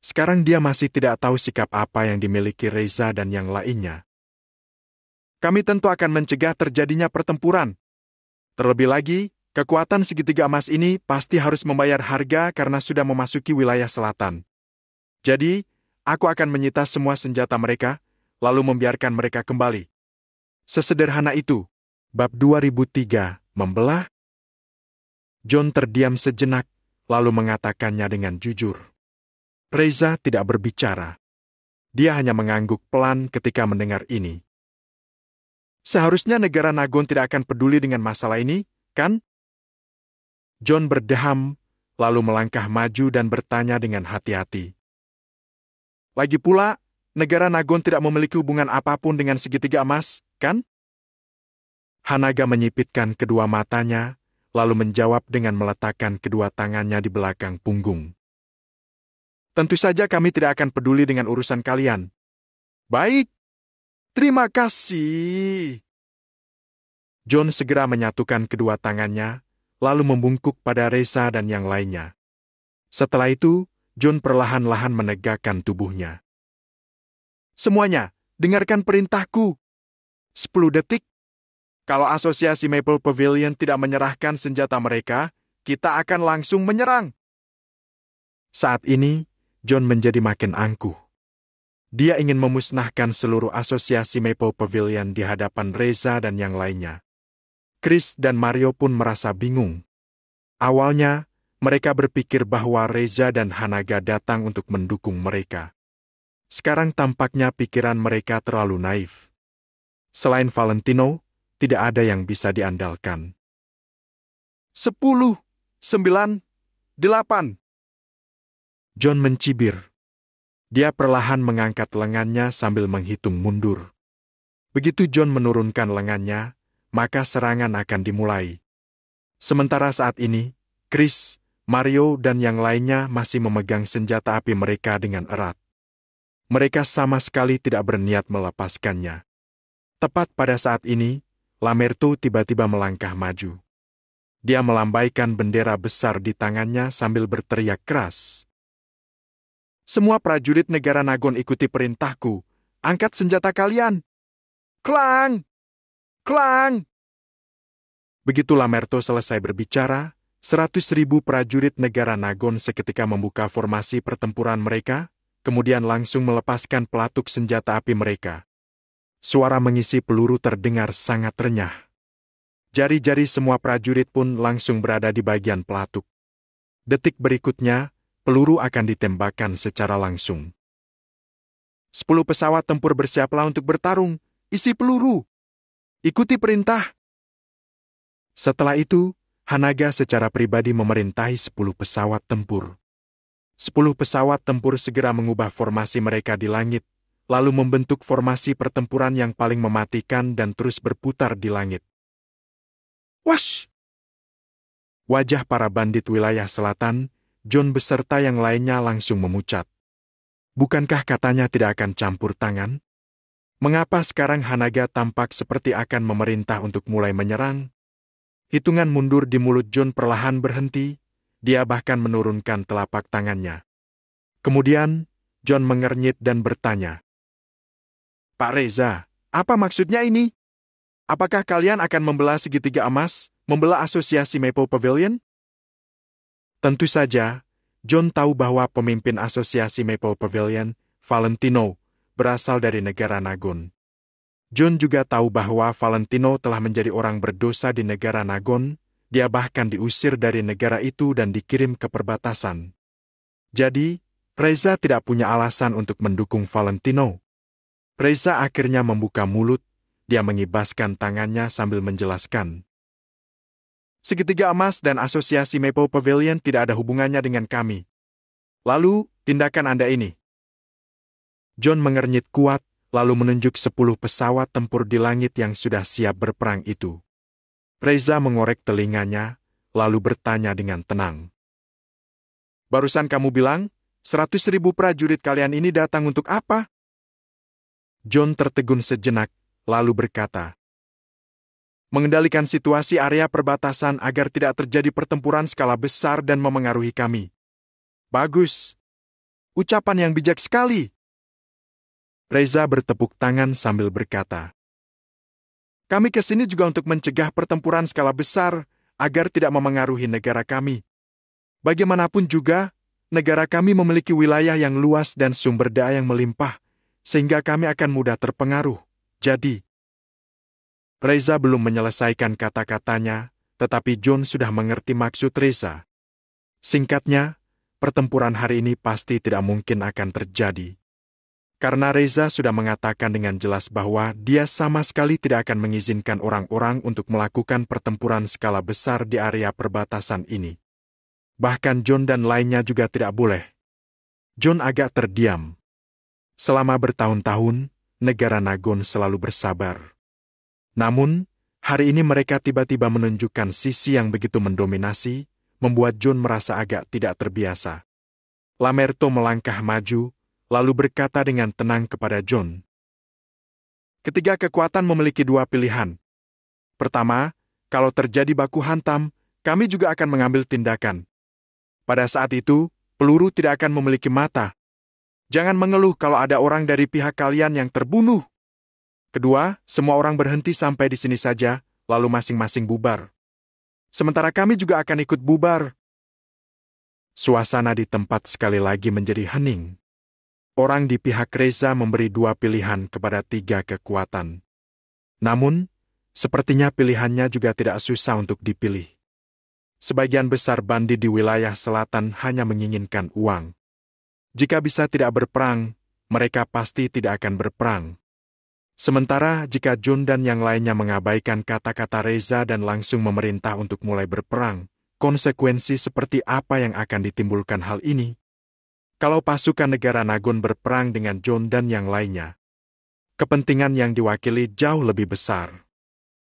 Speaker 1: Sekarang dia masih tidak tahu sikap apa yang dimiliki Reza dan yang lainnya.
Speaker 2: Kami tentu akan mencegah terjadinya pertempuran. Terlebih lagi, kekuatan segitiga emas ini pasti harus membayar harga karena sudah memasuki wilayah selatan. Jadi, aku akan menyita semua senjata mereka, lalu membiarkan mereka kembali. Sesederhana itu.
Speaker 1: Bab 2003, membelah? John terdiam sejenak, lalu mengatakannya dengan jujur. Reza tidak berbicara. Dia hanya mengangguk pelan ketika mendengar ini.
Speaker 2: Seharusnya negara Nagon tidak akan peduli dengan masalah ini, kan?
Speaker 1: John berdeham, lalu melangkah maju dan bertanya dengan hati-hati.
Speaker 2: Lagi pula, negara Nagon tidak memiliki hubungan apapun dengan segitiga emas, kan?
Speaker 1: Hanaga menyipitkan kedua matanya, lalu menjawab dengan meletakkan kedua tangannya di belakang punggung.
Speaker 2: Tentu saja kami tidak akan peduli dengan urusan kalian. Baik, terima kasih.
Speaker 1: John segera menyatukan kedua tangannya, lalu membungkuk pada Reza dan yang lainnya. Setelah itu, John perlahan-lahan menegakkan tubuhnya.
Speaker 2: Semuanya, dengarkan perintahku. 10 detik. Kalau asosiasi Maple Pavilion tidak menyerahkan senjata mereka, kita akan langsung menyerang.
Speaker 1: Saat ini, John menjadi makin angkuh. Dia ingin memusnahkan seluruh asosiasi Maple Pavilion di hadapan Reza dan yang lainnya. Chris dan Mario pun merasa bingung. Awalnya, mereka berpikir bahwa Reza dan Hanaga datang untuk mendukung mereka. Sekarang tampaknya pikiran mereka terlalu naif. Selain Valentino, tidak ada yang bisa diandalkan.
Speaker 2: 10, 9, 8.
Speaker 1: John mencibir. Dia perlahan mengangkat lengannya sambil menghitung mundur. Begitu John menurunkan lengannya, maka serangan akan dimulai. Sementara saat ini, Chris, Mario, dan yang lainnya masih memegang senjata api mereka dengan erat. Mereka sama sekali tidak berniat melepaskannya. Tepat pada saat ini, Lamerto tiba-tiba melangkah maju. Dia melambaikan bendera besar di tangannya sambil berteriak keras.
Speaker 2: Semua prajurit negara Nagon ikuti perintahku. Angkat senjata kalian. Klang! Klang!
Speaker 1: Begitu Lamerto selesai berbicara, 100.000 prajurit negara Nagon seketika membuka formasi pertempuran mereka, kemudian langsung melepaskan pelatuk senjata api mereka. Suara mengisi peluru terdengar sangat renyah. Jari-jari semua prajurit pun langsung berada di bagian pelatuk. Detik berikutnya, peluru akan ditembakkan secara langsung.
Speaker 2: 10 pesawat tempur bersiaplah untuk bertarung. Isi peluru. Ikuti perintah.
Speaker 1: Setelah itu, Hanaga secara pribadi memerintahi 10 pesawat tempur. 10 pesawat tempur segera mengubah formasi mereka di langit, lalu membentuk formasi pertempuran yang paling mematikan dan terus berputar di langit.
Speaker 2: Wash!
Speaker 1: Wajah para bandit wilayah selatan, John beserta yang lainnya langsung memucat. Bukankah katanya tidak akan campur tangan? Mengapa sekarang Hanaga tampak seperti akan memerintah untuk mulai menyerang? Hitungan mundur di mulut John perlahan berhenti, dia bahkan menurunkan telapak tangannya. Kemudian, John mengernyit dan bertanya.
Speaker 2: Pak Reza, apa maksudnya ini? Apakah kalian akan membelah segitiga emas, membelah asosiasi Maple Pavilion?
Speaker 1: Tentu saja, John tahu bahwa pemimpin asosiasi Maple Pavilion, Valentino, berasal dari negara Nagon. John juga tahu bahwa Valentino telah menjadi orang berdosa di negara Nagon, dia bahkan diusir dari negara itu dan dikirim ke perbatasan. Jadi, Reza tidak punya alasan untuk mendukung Valentino. Reza akhirnya membuka mulut, dia mengibaskan tangannya sambil menjelaskan.
Speaker 2: Segitiga emas dan asosiasi Maple Pavilion tidak ada hubungannya dengan kami. Lalu, tindakan Anda ini.
Speaker 1: John mengernyit kuat, lalu menunjuk 10 pesawat tempur di langit yang sudah siap berperang itu. Reza mengorek telinganya, lalu bertanya dengan tenang.
Speaker 2: Barusan kamu bilang, 100.000 prajurit kalian ini datang untuk apa?
Speaker 1: John tertegun sejenak, lalu berkata.
Speaker 2: Mengendalikan situasi area perbatasan agar tidak terjadi pertempuran skala besar dan memengaruhi kami. Bagus. Ucapan yang bijak sekali.
Speaker 1: Reza bertepuk tangan sambil berkata.
Speaker 2: Kami ke sini juga untuk mencegah pertempuran skala besar agar tidak memengaruhi negara kami. Bagaimanapun juga, negara kami memiliki wilayah yang luas dan sumber daya yang melimpah, sehingga kami akan mudah terpengaruh. Jadi,
Speaker 1: Reza belum menyelesaikan kata-katanya, tetapi John sudah mengerti maksud Reza. Singkatnya, pertempuran hari ini pasti tidak mungkin akan terjadi. Karena Reza sudah mengatakan dengan jelas bahwa dia sama sekali tidak akan mengizinkan orang-orang untuk melakukan pertempuran skala besar di area perbatasan ini. Bahkan John dan lainnya juga tidak boleh. John agak terdiam. Selama bertahun-tahun, negara Nagon selalu bersabar. Namun, hari ini mereka tiba-tiba menunjukkan sisi yang begitu mendominasi, membuat John merasa agak tidak terbiasa. Lamerto melangkah maju, lalu berkata dengan tenang kepada John. Ketiga kekuatan memiliki dua pilihan. Pertama, kalau terjadi baku hantam, kami juga akan mengambil tindakan. Pada saat itu, peluru tidak akan memiliki mata. Jangan mengeluh kalau ada orang dari pihak kalian yang terbunuh. Kedua, semua orang berhenti sampai di sini saja, lalu masing-masing bubar. Sementara kami juga akan ikut bubar. Suasana di tempat sekali lagi menjadi hening. Orang di pihak Reza memberi dua pilihan kepada tiga kekuatan. Namun, sepertinya pilihannya juga tidak susah untuk dipilih. Sebagian besar bandit di wilayah selatan hanya menginginkan uang. Jika bisa tidak berperang, mereka pasti tidak akan berperang. Sementara jika John dan yang lainnya mengabaikan kata-kata Reza dan langsung memerintah untuk mulai berperang, konsekuensi seperti apa yang akan ditimbulkan hal ini? Kalau pasukan negara Nagon berperang dengan John dan yang lainnya, kepentingan yang diwakili jauh lebih besar.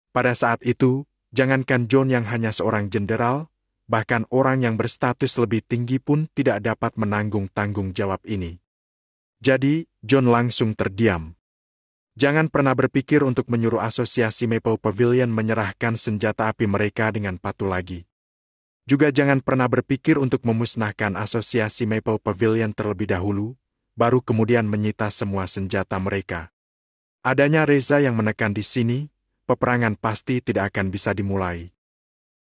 Speaker 1: Pada saat itu, jangankan John yang hanya seorang jenderal, bahkan orang yang berstatus lebih tinggi pun tidak dapat menanggung tanggung jawab ini. Jadi, John langsung terdiam. Jangan pernah berpikir untuk menyuruh asosiasi Maple Pavilion menyerahkan senjata api mereka dengan patuh lagi. Juga jangan pernah berpikir untuk memusnahkan asosiasi Maple Pavilion terlebih dahulu, baru kemudian menyita semua senjata mereka. Adanya Reza yang menekan di sini, peperangan pasti tidak akan bisa dimulai.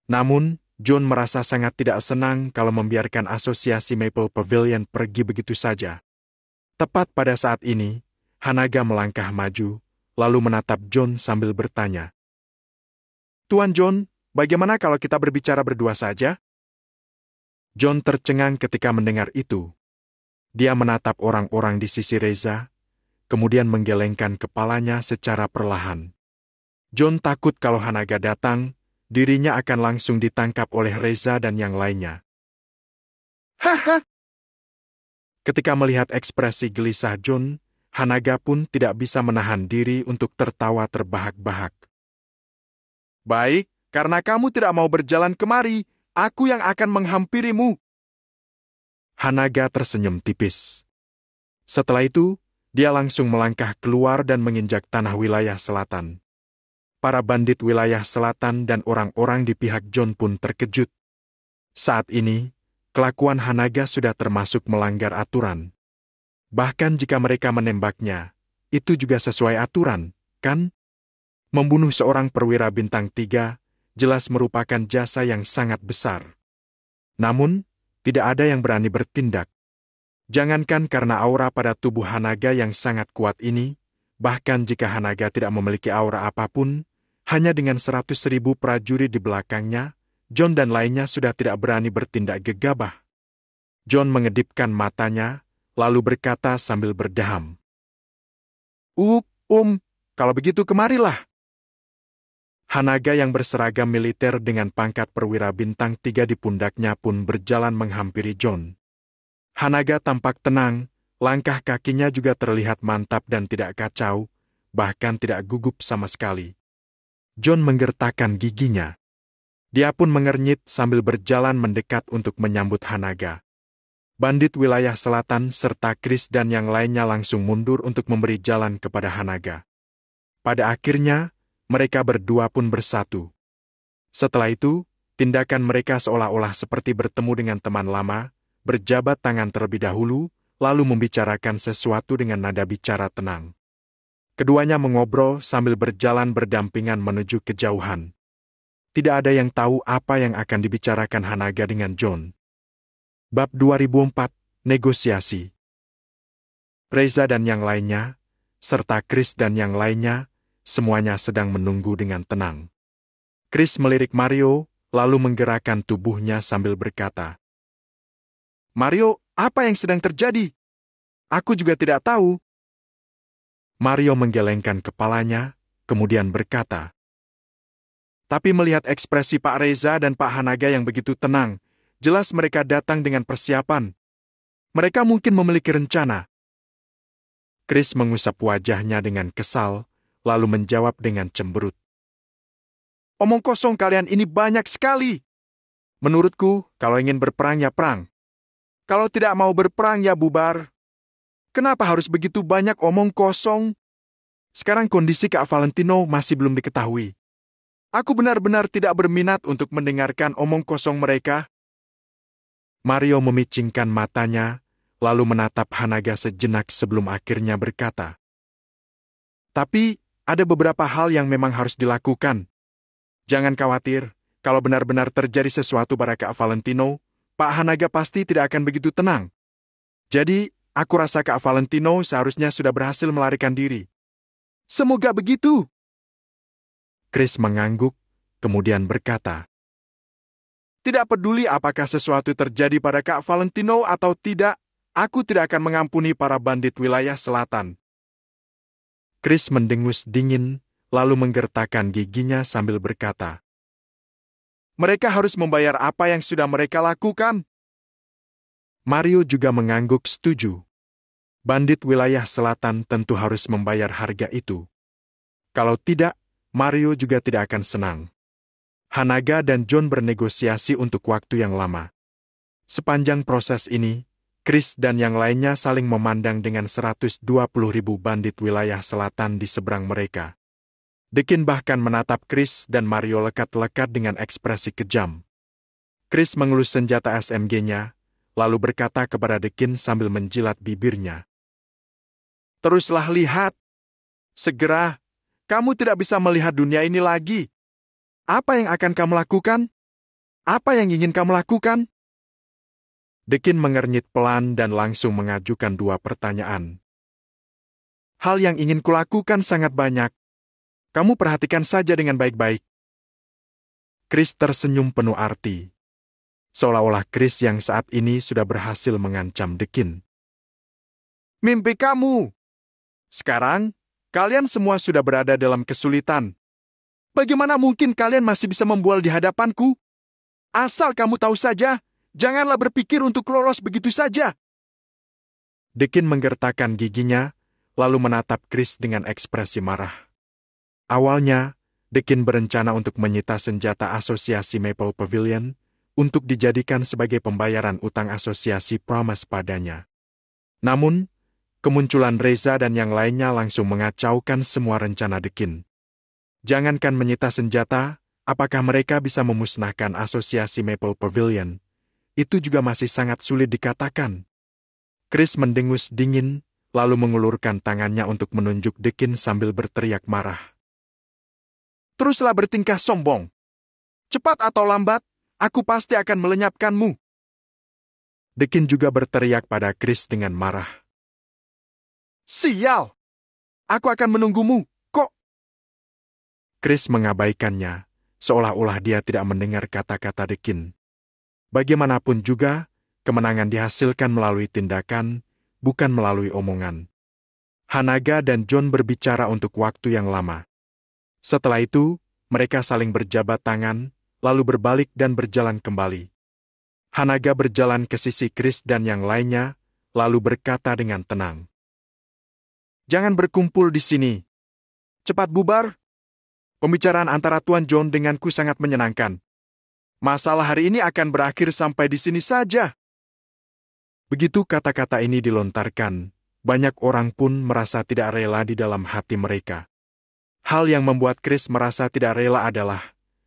Speaker 1: Namun, John merasa sangat tidak senang kalau membiarkan asosiasi Maple Pavilion pergi begitu saja. Tepat pada saat ini, Hanaga melangkah maju, lalu menatap John sambil bertanya. Tuan John, bagaimana kalau kita berbicara berdua saja? John tercengang ketika mendengar itu. Dia menatap orang-orang di sisi Reza, kemudian menggelengkan kepalanya secara perlahan. John takut kalau Hanaga datang, dirinya akan langsung ditangkap oleh Reza dan yang lainnya. Haha! Ketika melihat ekspresi gelisah John, Hanaga pun tidak bisa menahan diri untuk tertawa terbahak-bahak. Baik, karena kamu tidak mau berjalan kemari, aku yang akan menghampirimu. Hanaga tersenyum tipis. Setelah itu, dia langsung melangkah keluar dan menginjak tanah wilayah selatan. Para bandit wilayah selatan dan orang-orang di pihak John pun terkejut. Saat ini, kelakuan Hanaga sudah termasuk melanggar aturan. Bahkan jika mereka menembaknya, itu juga sesuai aturan, kan? Membunuh seorang perwira bintang 3 jelas merupakan jasa yang sangat besar. Namun, tidak ada yang berani bertindak. Jangankan karena aura pada tubuh Hanaga yang sangat kuat ini, bahkan jika Hanaga tidak memiliki aura apapun, hanya dengan 100.000 prajurit di belakangnya, John dan lainnya sudah tidak berani bertindak gegabah. John mengedipkan matanya, lalu berkata sambil berdeham. Kalau begitu kemarilah. Hanaga yang berseragam militer dengan pangkat perwira bintang 3 di pundaknya pun berjalan menghampiri John. Hanaga tampak tenang, langkah kakinya juga terlihat mantap dan tidak kacau, bahkan tidak gugup sama sekali. John menggertakkan giginya. Dia pun mengernyit sambil berjalan mendekat untuk menyambut Hanaga. Bandit wilayah selatan serta Chris dan yang lainnya langsung mundur untuk memberi jalan kepada Hanaga. Pada akhirnya, mereka berdua pun bersatu. Setelah itu, tindakan mereka seolah-olah seperti bertemu dengan teman lama, berjabat tangan terlebih dahulu, lalu membicarakan sesuatu dengan nada bicara tenang. Keduanya mengobrol sambil berjalan berdampingan menuju kejauhan. Tidak ada yang tahu apa yang akan dibicarakan Hanaga dengan John. Bab 2004, Negosiasi. Reza dan yang lainnya, serta Chris dan yang lainnya, semuanya sedang menunggu dengan tenang. Chris melirik Mario, lalu menggerakkan tubuhnya sambil berkata,
Speaker 2: Mario, apa yang sedang terjadi? Aku juga tidak tahu.
Speaker 1: Mario menggelengkan kepalanya, kemudian berkata.
Speaker 2: Tapi melihat ekspresi Pak Reza dan Pak Hanaga yang begitu tenang, jelas mereka datang dengan persiapan. Mereka mungkin memiliki rencana.
Speaker 1: Chris mengusap wajahnya dengan kesal, lalu menjawab dengan cemberut.
Speaker 2: Omong kosong kalian ini banyak sekali. Menurutku, kalau ingin berperang ya perang. Kalau tidak mau berperang ya bubar. Kenapa harus begitu banyak omong kosong? Sekarang kondisi Kak Valentino masih belum diketahui. Aku benar-benar tidak berminat untuk mendengarkan omong kosong mereka.
Speaker 1: Mario memicingkan matanya, lalu menatap Hanaga sejenak sebelum akhirnya berkata.
Speaker 2: Tapi, ada beberapa hal yang memang harus dilakukan. Jangan khawatir, kalau benar-benar terjadi sesuatu pada Kak Valentino, Pak Hanaga pasti tidak akan begitu tenang. Jadi, aku rasa Kak Valentino seharusnya sudah berhasil melarikan diri. Semoga begitu.
Speaker 1: Chris mengangguk, kemudian berkata.
Speaker 2: Tidak peduli apakah sesuatu terjadi pada Kak Valentino atau tidak, aku tidak akan mengampuni para bandit wilayah selatan.
Speaker 1: Chris mendengus dingin, lalu menggertakkan giginya sambil berkata.
Speaker 2: Mereka harus membayar apa yang sudah mereka lakukan.
Speaker 1: Mario juga mengangguk setuju. Bandit wilayah selatan tentu harus membayar harga itu. Kalau tidak, Mario juga tidak akan senang. Hanaga dan John bernegosiasi untuk waktu yang lama. Sepanjang proses ini, Chris dan yang lainnya saling memandang dengan 120.000 bandit wilayah selatan di seberang mereka. Dekin bahkan menatap Chris dan Mario lekat-lekat dengan ekspresi kejam. Chris mengelus senjata SMG-nya, lalu berkata kepada Dekin sambil menjilat bibirnya.
Speaker 2: Teruslah lihat. Segera. Kamu tidak bisa melihat dunia ini lagi. Apa yang akan kamu lakukan? Apa yang ingin kamu lakukan?
Speaker 1: Dekin mengernyit pelan dan langsung mengajukan 2 pertanyaan.
Speaker 2: Hal yang ingin kulakukan sangat banyak. Kamu perhatikan saja dengan baik-baik.
Speaker 1: Chris tersenyum penuh arti. Seolah-olah Chris yang saat ini sudah berhasil mengancam Dekin.
Speaker 2: Mimpi kamu. Sekarang, kalian semua sudah berada dalam kesulitan. Bagaimana mungkin kalian masih bisa membual di hadapanku? Asal kamu tahu saja, janganlah berpikir untuk lolos begitu saja.
Speaker 1: Dekin menggertakkan giginya, lalu menatap Chris dengan ekspresi marah. Awalnya, Dekin berencana untuk menyita senjata asosiasi Maple Pavilion untuk dijadikan sebagai pembayaran utang asosiasi Promise padanya. Namun, kemunculan Reza dan yang lainnya langsung mengacaukan semua rencana Dekin. Jangankan menyita senjata, apakah mereka bisa memusnahkan asosiasi Maple Pavilion? Itu juga masih sangat sulit dikatakan. Chris mendengus dingin, lalu mengulurkan tangannya untuk menunjuk Dekin sambil berteriak marah.
Speaker 2: Teruslah bertingkah sombong. Cepat atau lambat, aku pasti akan melenyapkanmu.
Speaker 1: Dekin juga berteriak pada Chris dengan marah.
Speaker 2: Sial! Aku akan menunggumu, kok.
Speaker 1: Chris mengabaikannya, seolah-olah dia tidak mendengar kata-kata Dekin. Bagaimanapun juga, kemenangan dihasilkan melalui tindakan, bukan melalui omongan. Hanaga dan John berbicara untuk waktu yang lama. Setelah itu, mereka saling berjabat tangan, lalu berbalik dan berjalan kembali. Hanaga berjalan ke sisi Chris dan yang lainnya, lalu berkata dengan tenang.
Speaker 2: Jangan berkumpul di sini. Cepat bubar. Pembicaraan antara Tuan John denganku sangat menyenangkan. Masalah hari ini akan berakhir sampai di sini saja.
Speaker 1: Begitu kata-kata ini dilontarkan, banyak orang pun merasa tidak rela di dalam hati mereka. Hal yang membuat Chris merasa tidak rela adalah,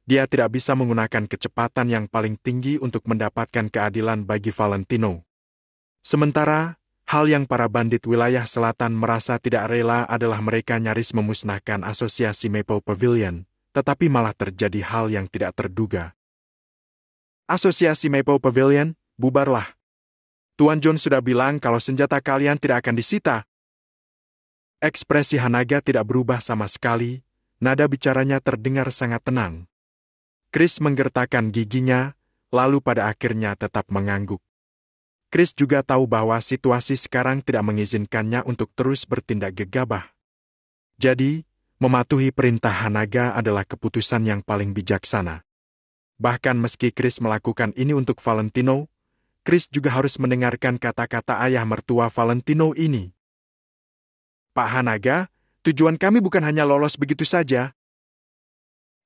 Speaker 1: dia tidak bisa menggunakan kecepatan yang paling tinggi untuk mendapatkan keadilan bagi Valentino. Sementara, hal yang para bandit wilayah selatan merasa tidak rela adalah mereka nyaris memusnahkan asosiasi Maple Pavilion, tetapi malah terjadi hal yang tidak terduga. Asosiasi Maple Pavilion, bubarlah. Tuan John sudah bilang kalau senjata kalian tidak akan disita. Ekspresi Hanaga tidak berubah sama sekali, nada bicaranya terdengar sangat tenang. Chris menggertakkan giginya, lalu pada akhirnya tetap mengangguk. Chris juga tahu bahwa situasi sekarang tidak mengizinkannya untuk terus bertindak gegabah. Jadi, mematuhi perintah Hanaga adalah keputusan yang paling bijaksana. Bahkan meski Chris melakukan ini untuk Valentino, Chris juga harus mendengarkan kata-kata ayah mertua Valentino ini. Pak Hanaga, tujuan kami bukan hanya lolos begitu saja.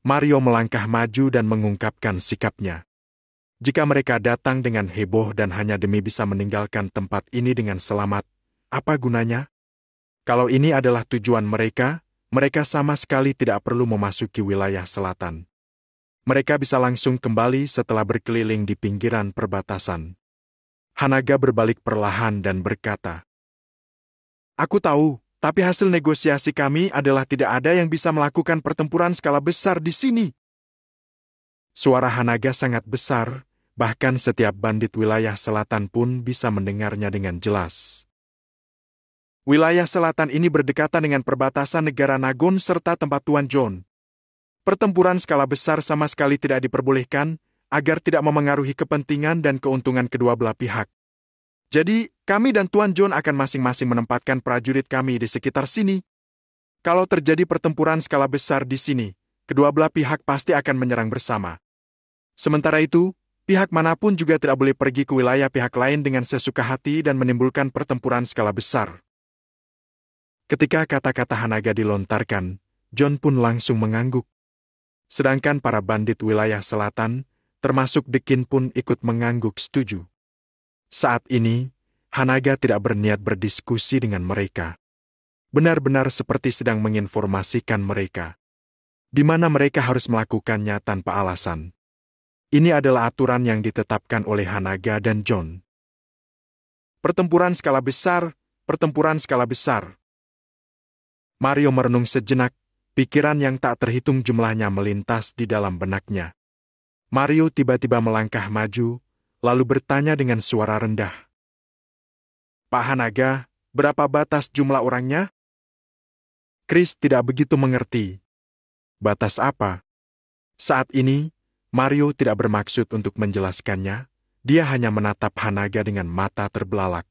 Speaker 1: Mario melangkah maju dan mengungkapkan sikapnya. Jika mereka datang dengan heboh dan hanya demi bisa meninggalkan tempat ini dengan selamat, apa gunanya? Kalau ini adalah tujuan mereka, mereka sama sekali tidak perlu memasuki wilayah selatan. Mereka bisa langsung kembali setelah berkeliling di pinggiran perbatasan. Hanaga berbalik perlahan dan berkata, "Aku tahu, tapi hasil negosiasi kami adalah tidak ada yang bisa melakukan pertempuran skala besar di sini." Suara Hanaga sangat besar, bahkan setiap bandit wilayah selatan pun bisa mendengarnya dengan jelas. Wilayah selatan ini berdekatan dengan perbatasan negara Nagon serta tempat Tuan John. Pertempuran skala besar sama sekali tidak diperbolehkan, agar tidak memengaruhi kepentingan dan keuntungan kedua belah pihak. Jadi, kami dan Tuan John akan masing-masing menempatkan prajurit kami di sekitar sini. Kalau terjadi pertempuran skala besar di sini, kedua belah pihak pasti akan menyerang bersama. Sementara itu, pihak manapun juga tidak boleh pergi ke wilayah pihak lain dengan sesuka hati dan menimbulkan pertempuran skala besar. Ketika kata-kata Hanaga dilontarkan, John pun langsung mengangguk. Sedangkan para bandit wilayah selatan, termasuk Dekin pun ikut mengangguk setuju. Saat ini, Hanaga tidak berniat berdiskusi dengan mereka. Benar-benar seperti sedang menginformasikan mereka, di mana mereka harus melakukannya tanpa alasan. Ini adalah aturan yang ditetapkan oleh Hanaga dan John. Pertempuran skala besar, pertempuran skala besar. Mario merenung sejenak, pikiran yang tak terhitung jumlahnya melintas di dalam benaknya. Mario tiba-tiba melangkah maju, lalu bertanya dengan suara rendah. "Pak Hanaga, berapa batas jumlah orangnya?" Chris tidak begitu mengerti. Batas apa? Saat ini, Mario tidak bermaksud untuk menjelaskannya, dia hanya menatap Hanaga dengan mata terbelalak.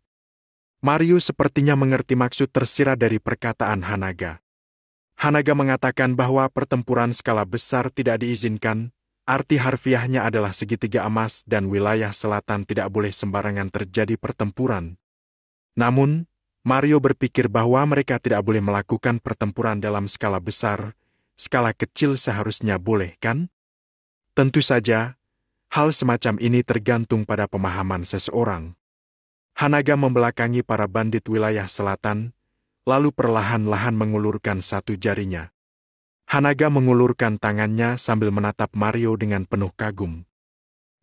Speaker 1: Mario sepertinya mengerti maksud tersirat dari perkataan Hanaga. Hanaga mengatakan bahwa pertempuran skala besar tidak diizinkan, arti harfiahnya adalah segitiga emas dan wilayah selatan tidak boleh sembarangan terjadi pertempuran. Namun, Mario berpikir bahwa mereka tidak boleh melakukan pertempuran dalam skala besar, skala kecil seharusnya boleh, kan? Tentu saja, hal semacam ini tergantung pada pemahaman seseorang. Hanaga membelakangi para bandit wilayah selatan, lalu perlahan-lahan mengulurkan satu jarinya. Hanaga mengulurkan tangannya sambil menatap Mario dengan penuh kagum.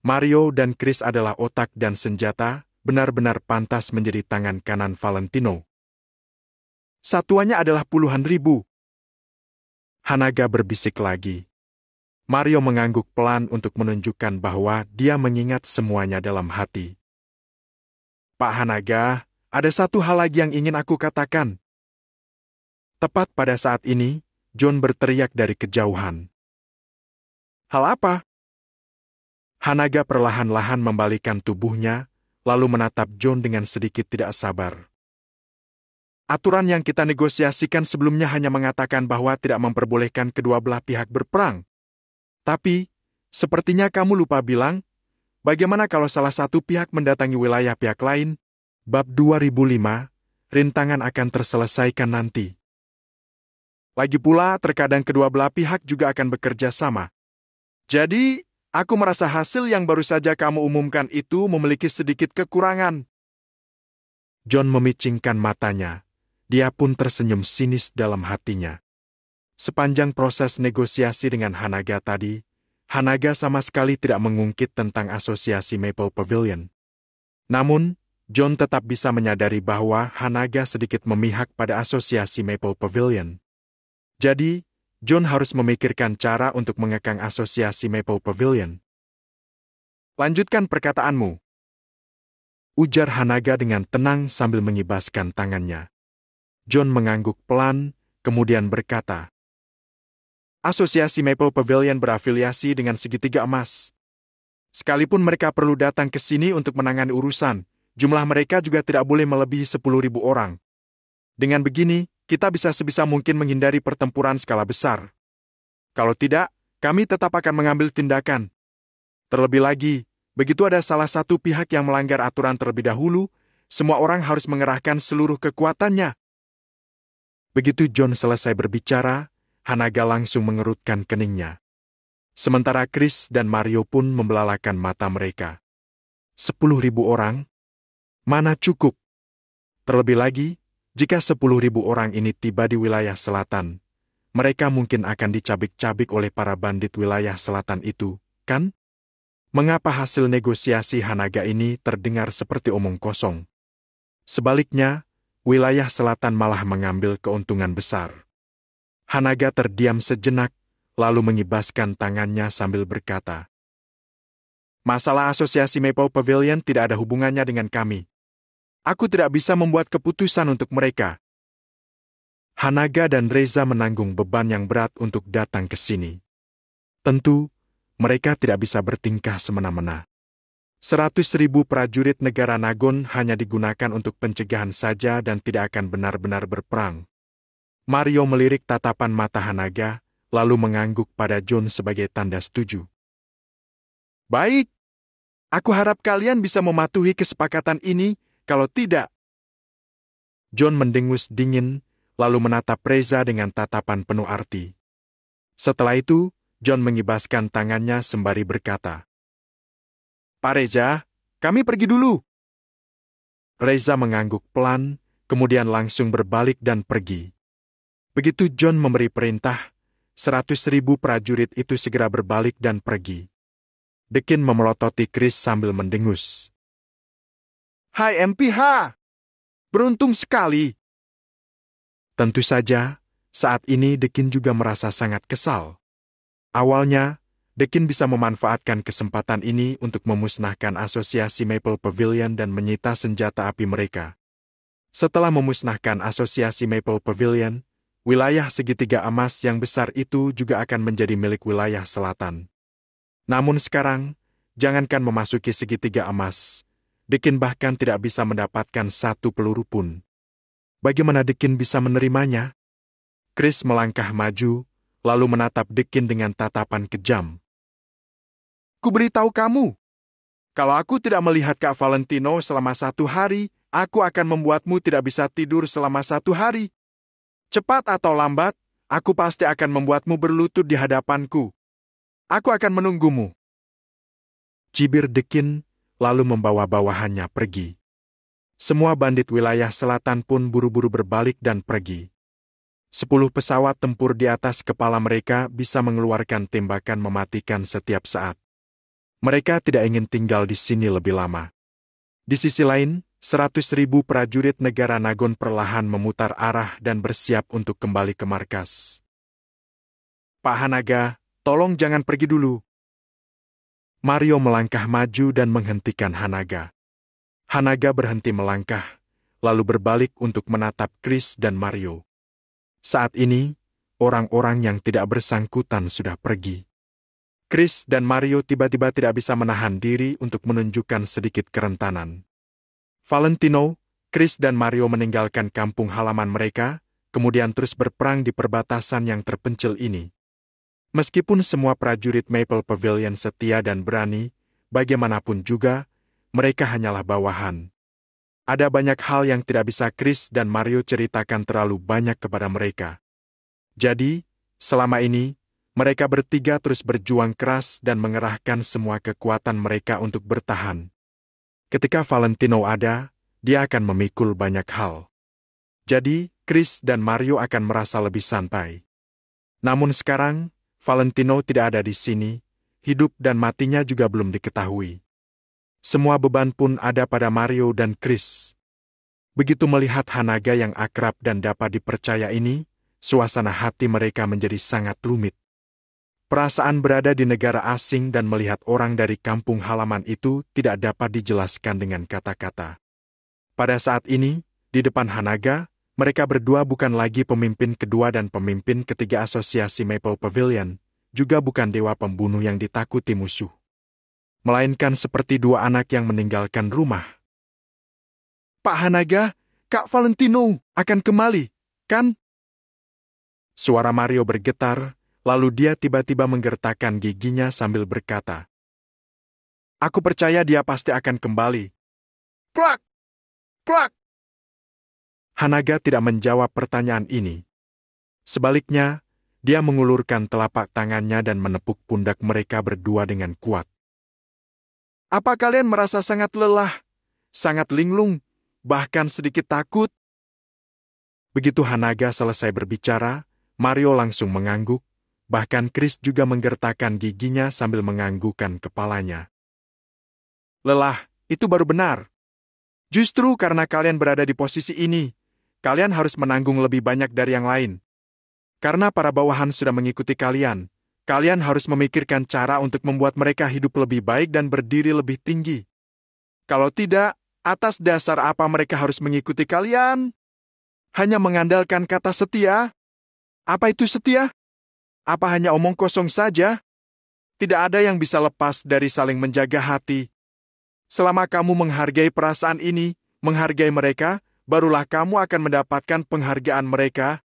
Speaker 1: Mario dan Chris adalah otak dan senjata, benar-benar pantas menjadi tangan kanan Valentino. Satuannya adalah puluhan ribu. Hanaga berbisik lagi. Mario mengangguk pelan untuk menunjukkan bahwa dia mengingat semuanya dalam hati. "Pak Hanaga, ada satu hal lagi yang ingin aku katakan." Tepat pada saat ini, John berteriak dari kejauhan. "Hal apa?" Hanaga perlahan-lahan membalikkan tubuhnya, lalu menatap John dengan sedikit tidak sabar. "Aturan yang kita negosiasikan sebelumnya hanya mengatakan bahwa tidak memperbolehkan kedua belah pihak berperang. Tapi, sepertinya kamu lupa bilang, bagaimana kalau salah satu pihak mendatangi wilayah pihak lain? Bab 2005, rintangan akan terselesaikan nanti. Lagi pula, terkadang kedua belah pihak juga akan bekerja sama. Jadi, aku merasa hasil yang baru saja kamu umumkan itu memiliki sedikit kekurangan." John memicingkan matanya. Dia pun tersenyum sinis dalam hatinya. Sepanjang proses negosiasi dengan Hanaga tadi, Hanaga sama sekali tidak mengungkit tentang asosiasi Maple Pavilion. Namun, John tetap bisa menyadari bahwa Hanaga sedikit memihak pada asosiasi Maple Pavilion. Jadi, John harus memikirkan cara untuk mengekang asosiasi Maple Pavilion. "Lanjutkan perkataanmu," ujar Hanaga dengan tenang sambil mengibaskan tangannya. John mengangguk pelan, kemudian berkata, "Asosiasi Maple Pavilion berafiliasi dengan Segitiga Emas. Sekalipun mereka perlu datang ke sini untuk menangani urusan, jumlah mereka juga tidak boleh melebihi 10.000 orang. Dengan begini, kita bisa sebisa mungkin menghindari pertempuran skala besar. Kalau tidak, kami tetap akan mengambil tindakan. Terlebih lagi, begitu ada salah satu pihak yang melanggar aturan terlebih dahulu, semua orang harus mengerahkan seluruh kekuatannya. Begitu John selesai berbicara, Hanaga langsung mengerutkan keningnya. Sementara Chris dan Mario pun membelalakan mata mereka. 10.000 orang? Mana cukup? Terlebih lagi, jika 10.000 orang ini tiba di wilayah selatan, mereka mungkin akan dicabik-cabik oleh para bandit wilayah selatan itu, kan? Mengapa hasil negosiasi Hanaga ini terdengar seperti omong kosong? Sebaliknya, wilayah selatan malah mengambil keuntungan besar. Hanaga terdiam sejenak, lalu mengibaskan tangannya sambil berkata, "Masalah asosiasi Maple Pavilion tidak ada hubungannya dengan kami. Aku tidak bisa membuat keputusan untuk mereka." Hanaga dan Reza menanggung beban yang berat untuk datang ke sini. Tentu, mereka tidak bisa bertingkah semena-mena. 100.000 prajurit negara Nagon hanya digunakan untuk pencegahan saja dan tidak akan benar-benar berperang. Mario melirik tatapan mata Hanaga, lalu mengangguk pada John sebagai tanda setuju. "Baik, aku harap kalian bisa mematuhi kesepakatan ini, kalau tidak..." John mendengus dingin, lalu menatap Reza dengan tatapan penuh arti. Setelah itu, John mengibaskan tangannya sembari berkata, "Pak Reza, kami pergi dulu." Reza mengangguk pelan, kemudian langsung berbalik dan pergi. Begitu John memberi perintah, 100.000 prajurit itu segera berbalik dan pergi. Dekin memelototi Chris sambil mendengus. "Hai MPH! Beruntung sekali." Tentu saja, saat ini Dekin juga merasa sangat kesal. Awalnya, Dekin bisa memanfaatkan kesempatan ini untuk memusnahkan asosiasi Maple Pavilion dan menyita senjata api mereka. Setelah memusnahkan asosiasi Maple Pavilion, wilayah segitiga emas yang besar itu juga akan menjadi milik wilayah selatan. Namun sekarang, jangankan memasuki segitiga emas, Dekin bahkan tidak bisa mendapatkan satu peluru pun. Bagaimana Dekin bisa menerimanya? Chris melangkah maju, lalu menatap Dekin dengan tatapan kejam. "Kuberitahu kamu, kalau aku tidak melihat Kak Valentino selama 1 hari, aku akan membuatmu tidak bisa tidur selama 1 hari. Cepat atau lambat, aku pasti akan membuatmu berlutut di hadapanku. Aku akan menunggumu." Cibir Dekin, lalu membawa bawahannya pergi. Semua bandit wilayah selatan pun buru-buru berbalik dan pergi. 10 pesawat tempur di atas kepala mereka bisa mengeluarkan tembakan mematikan setiap saat. Mereka tidak ingin tinggal di sini lebih lama. Di sisi lain, 100.000 prajurit negara Nagon perlahan memutar arah dan bersiap untuk kembali ke markas. "Pak Hanaga, tolong jangan pergi dulu." Mario melangkah maju dan menghentikan Hanaga. Hanaga berhenti melangkah, lalu berbalik untuk menatap Chris dan Mario. Saat ini, orang-orang yang tidak bersangkutan sudah pergi. Chris dan Mario tiba-tiba tidak bisa menahan diri untuk menunjukkan sedikit kerentanan. Valentino, Chris dan Mario meninggalkan kampung halaman mereka, kemudian terus berperang di perbatasan yang terpencil ini. Meskipun semua prajurit Maple Pavilion setia dan berani, bagaimanapun juga, mereka hanyalah bawahan. Ada banyak hal yang tidak bisa Chris dan Mario ceritakan terlalu banyak kepada mereka. Jadi, selama ini, mereka bertiga terus berjuang keras dan mengerahkan semua kekuatan mereka untuk bertahan. Ketika Valentino ada, dia akan memikul banyak hal. Jadi, Chris dan Mario akan merasa lebih santai. Namun sekarang, Valentino tidak ada di sini, hidup dan matinya juga belum diketahui. Semua beban pun ada pada Mario dan Chris. Begitu melihat Hanaga yang akrab dan dapat dipercaya ini, suasana hati mereka menjadi sangat rumit. Perasaan berada di negara asing dan melihat orang dari kampung halaman itu tidak dapat dijelaskan dengan kata-kata. Pada saat ini, di depan Hanaga, mereka berdua bukan lagi pemimpin kedua dan pemimpin ketiga asosiasi Maple Pavilion, juga bukan dewa pembunuh yang ditakuti musuh. Melainkan seperti dua anak yang meninggalkan rumah.
Speaker 2: Pak Hanaga, Kak Valentino akan kembali, kan?
Speaker 1: Suara Mario bergetar, lalu dia tiba-tiba menggertakkan giginya sambil berkata, "Aku percaya dia pasti akan kembali."
Speaker 2: Plak! Plak!
Speaker 1: Hanaga tidak menjawab pertanyaan ini. Sebaliknya, dia mengulurkan telapak tangannya dan menepuk pundak mereka berdua dengan kuat.
Speaker 2: Apa kalian merasa sangat lelah, sangat linglung, bahkan sedikit takut?
Speaker 1: Begitu Hanaga selesai berbicara, Mario langsung mengangguk, bahkan Chris juga menggertakkan giginya sambil menganggukkan kepalanya.
Speaker 2: Lelah, itu baru benar. Justru karena kalian berada di posisi ini, kalian harus menanggung lebih banyak dari yang lain. Karena para bawahan sudah mengikuti kalian, kalian harus memikirkan cara untuk membuat mereka hidup lebih baik dan berdiri lebih tinggi. Kalau tidak, atas dasar apa mereka harus mengikuti kalian? Hanya mengandalkan kata setia? Apa itu setia? Apa hanya omong kosong saja? Tidak ada yang bisa lepas dari saling menjaga hati. Selama kamu menghargai perasaan ini, menghargai mereka, barulah kamu akan mendapatkan penghargaan mereka.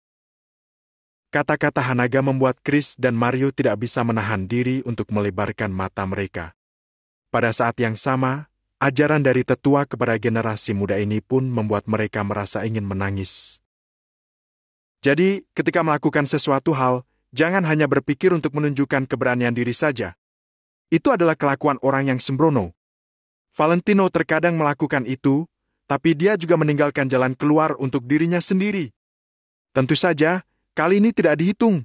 Speaker 1: Kata-kata Hanaga membuat Chris dan Mario tidak bisa menahan diri untuk melebarkan mata mereka. Pada saat yang sama, ajaran dari tetua kepada generasi muda ini pun membuat mereka merasa ingin menangis.
Speaker 2: Jadi, ketika melakukan sesuatu hal, jangan hanya berpikir untuk menunjukkan keberanian diri saja. Itu adalah kelakuan orang yang sembrono. Valentino terkadang melakukan itu, tapi dia juga meninggalkan jalan keluar untuk dirinya sendiri. Tentu saja, kali ini tidak dihitung.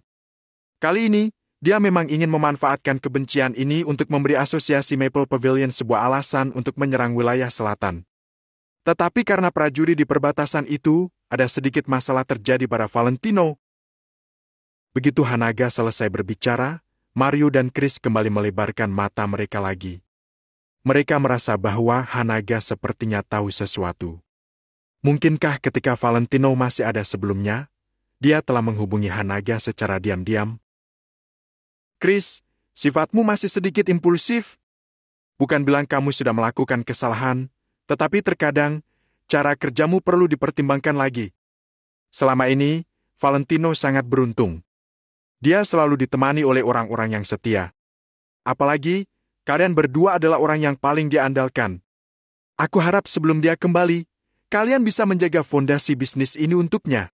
Speaker 2: Kali ini, dia memang ingin memanfaatkan kebencian ini untuk memberi asosiasi Maple Pavilion sebuah alasan untuk menyerang wilayah selatan. Tetapi karena prajurit di perbatasan itu, ada sedikit masalah terjadi pada Valentino.
Speaker 1: Begitu Hanaga selesai berbicara, Mario dan Chris kembali melebarkan mata mereka lagi. Mereka merasa bahwa Hanaga sepertinya tahu sesuatu. Mungkinkah ketika Valentino masih ada sebelumnya, dia telah menghubungi Hanaga secara diam-diam?
Speaker 2: Chris, sifatmu masih sedikit impulsif. Bukan bilang kamu sudah melakukan kesalahan, tetapi terkadang, cara kerjamu perlu dipertimbangkan lagi. Selama ini, Valentino sangat beruntung. Dia selalu ditemani oleh orang-orang yang setia. Apalagi, kalian berdua adalah orang yang paling diandalkan. Aku harap sebelum dia kembali, kalian bisa menjaga fondasi bisnis ini untuknya.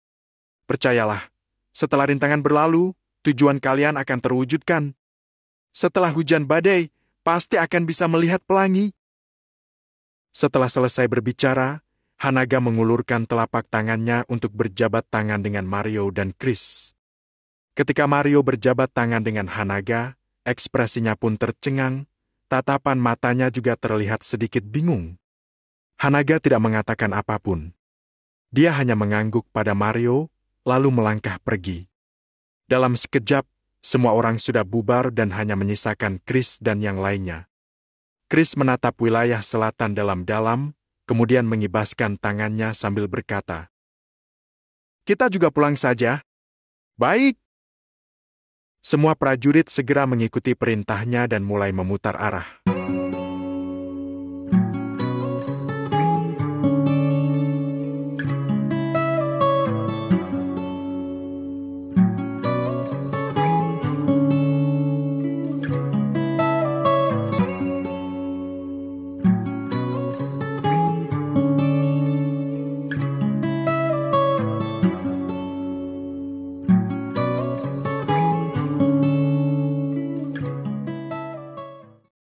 Speaker 2: Percayalah, setelah rintangan berlalu, tujuan kalian akan terwujudkan. Setelah hujan badai, pasti akan bisa melihat pelangi.
Speaker 1: Setelah selesai berbicara, Hanaga mengulurkan telapak tangannya untuk berjabat tangan dengan Mario dan Chris. Ketika Mario berjabat tangan dengan Hanaga, ekspresinya pun tercengang, tatapan matanya juga terlihat sedikit bingung. Hanaga tidak mengatakan apapun. Dia hanya mengangguk pada Mario, lalu melangkah pergi. Dalam sekejap, semua orang sudah bubar dan hanya menyisakan Chris dan yang lainnya. Chris menatap wilayah selatan dalam-dalam, kemudian mengibaskan tangannya sambil berkata,
Speaker 2: "Kita juga pulang saja."
Speaker 1: "Baik." Semua prajurit segera mengikuti perintahnya dan mulai memutar arah.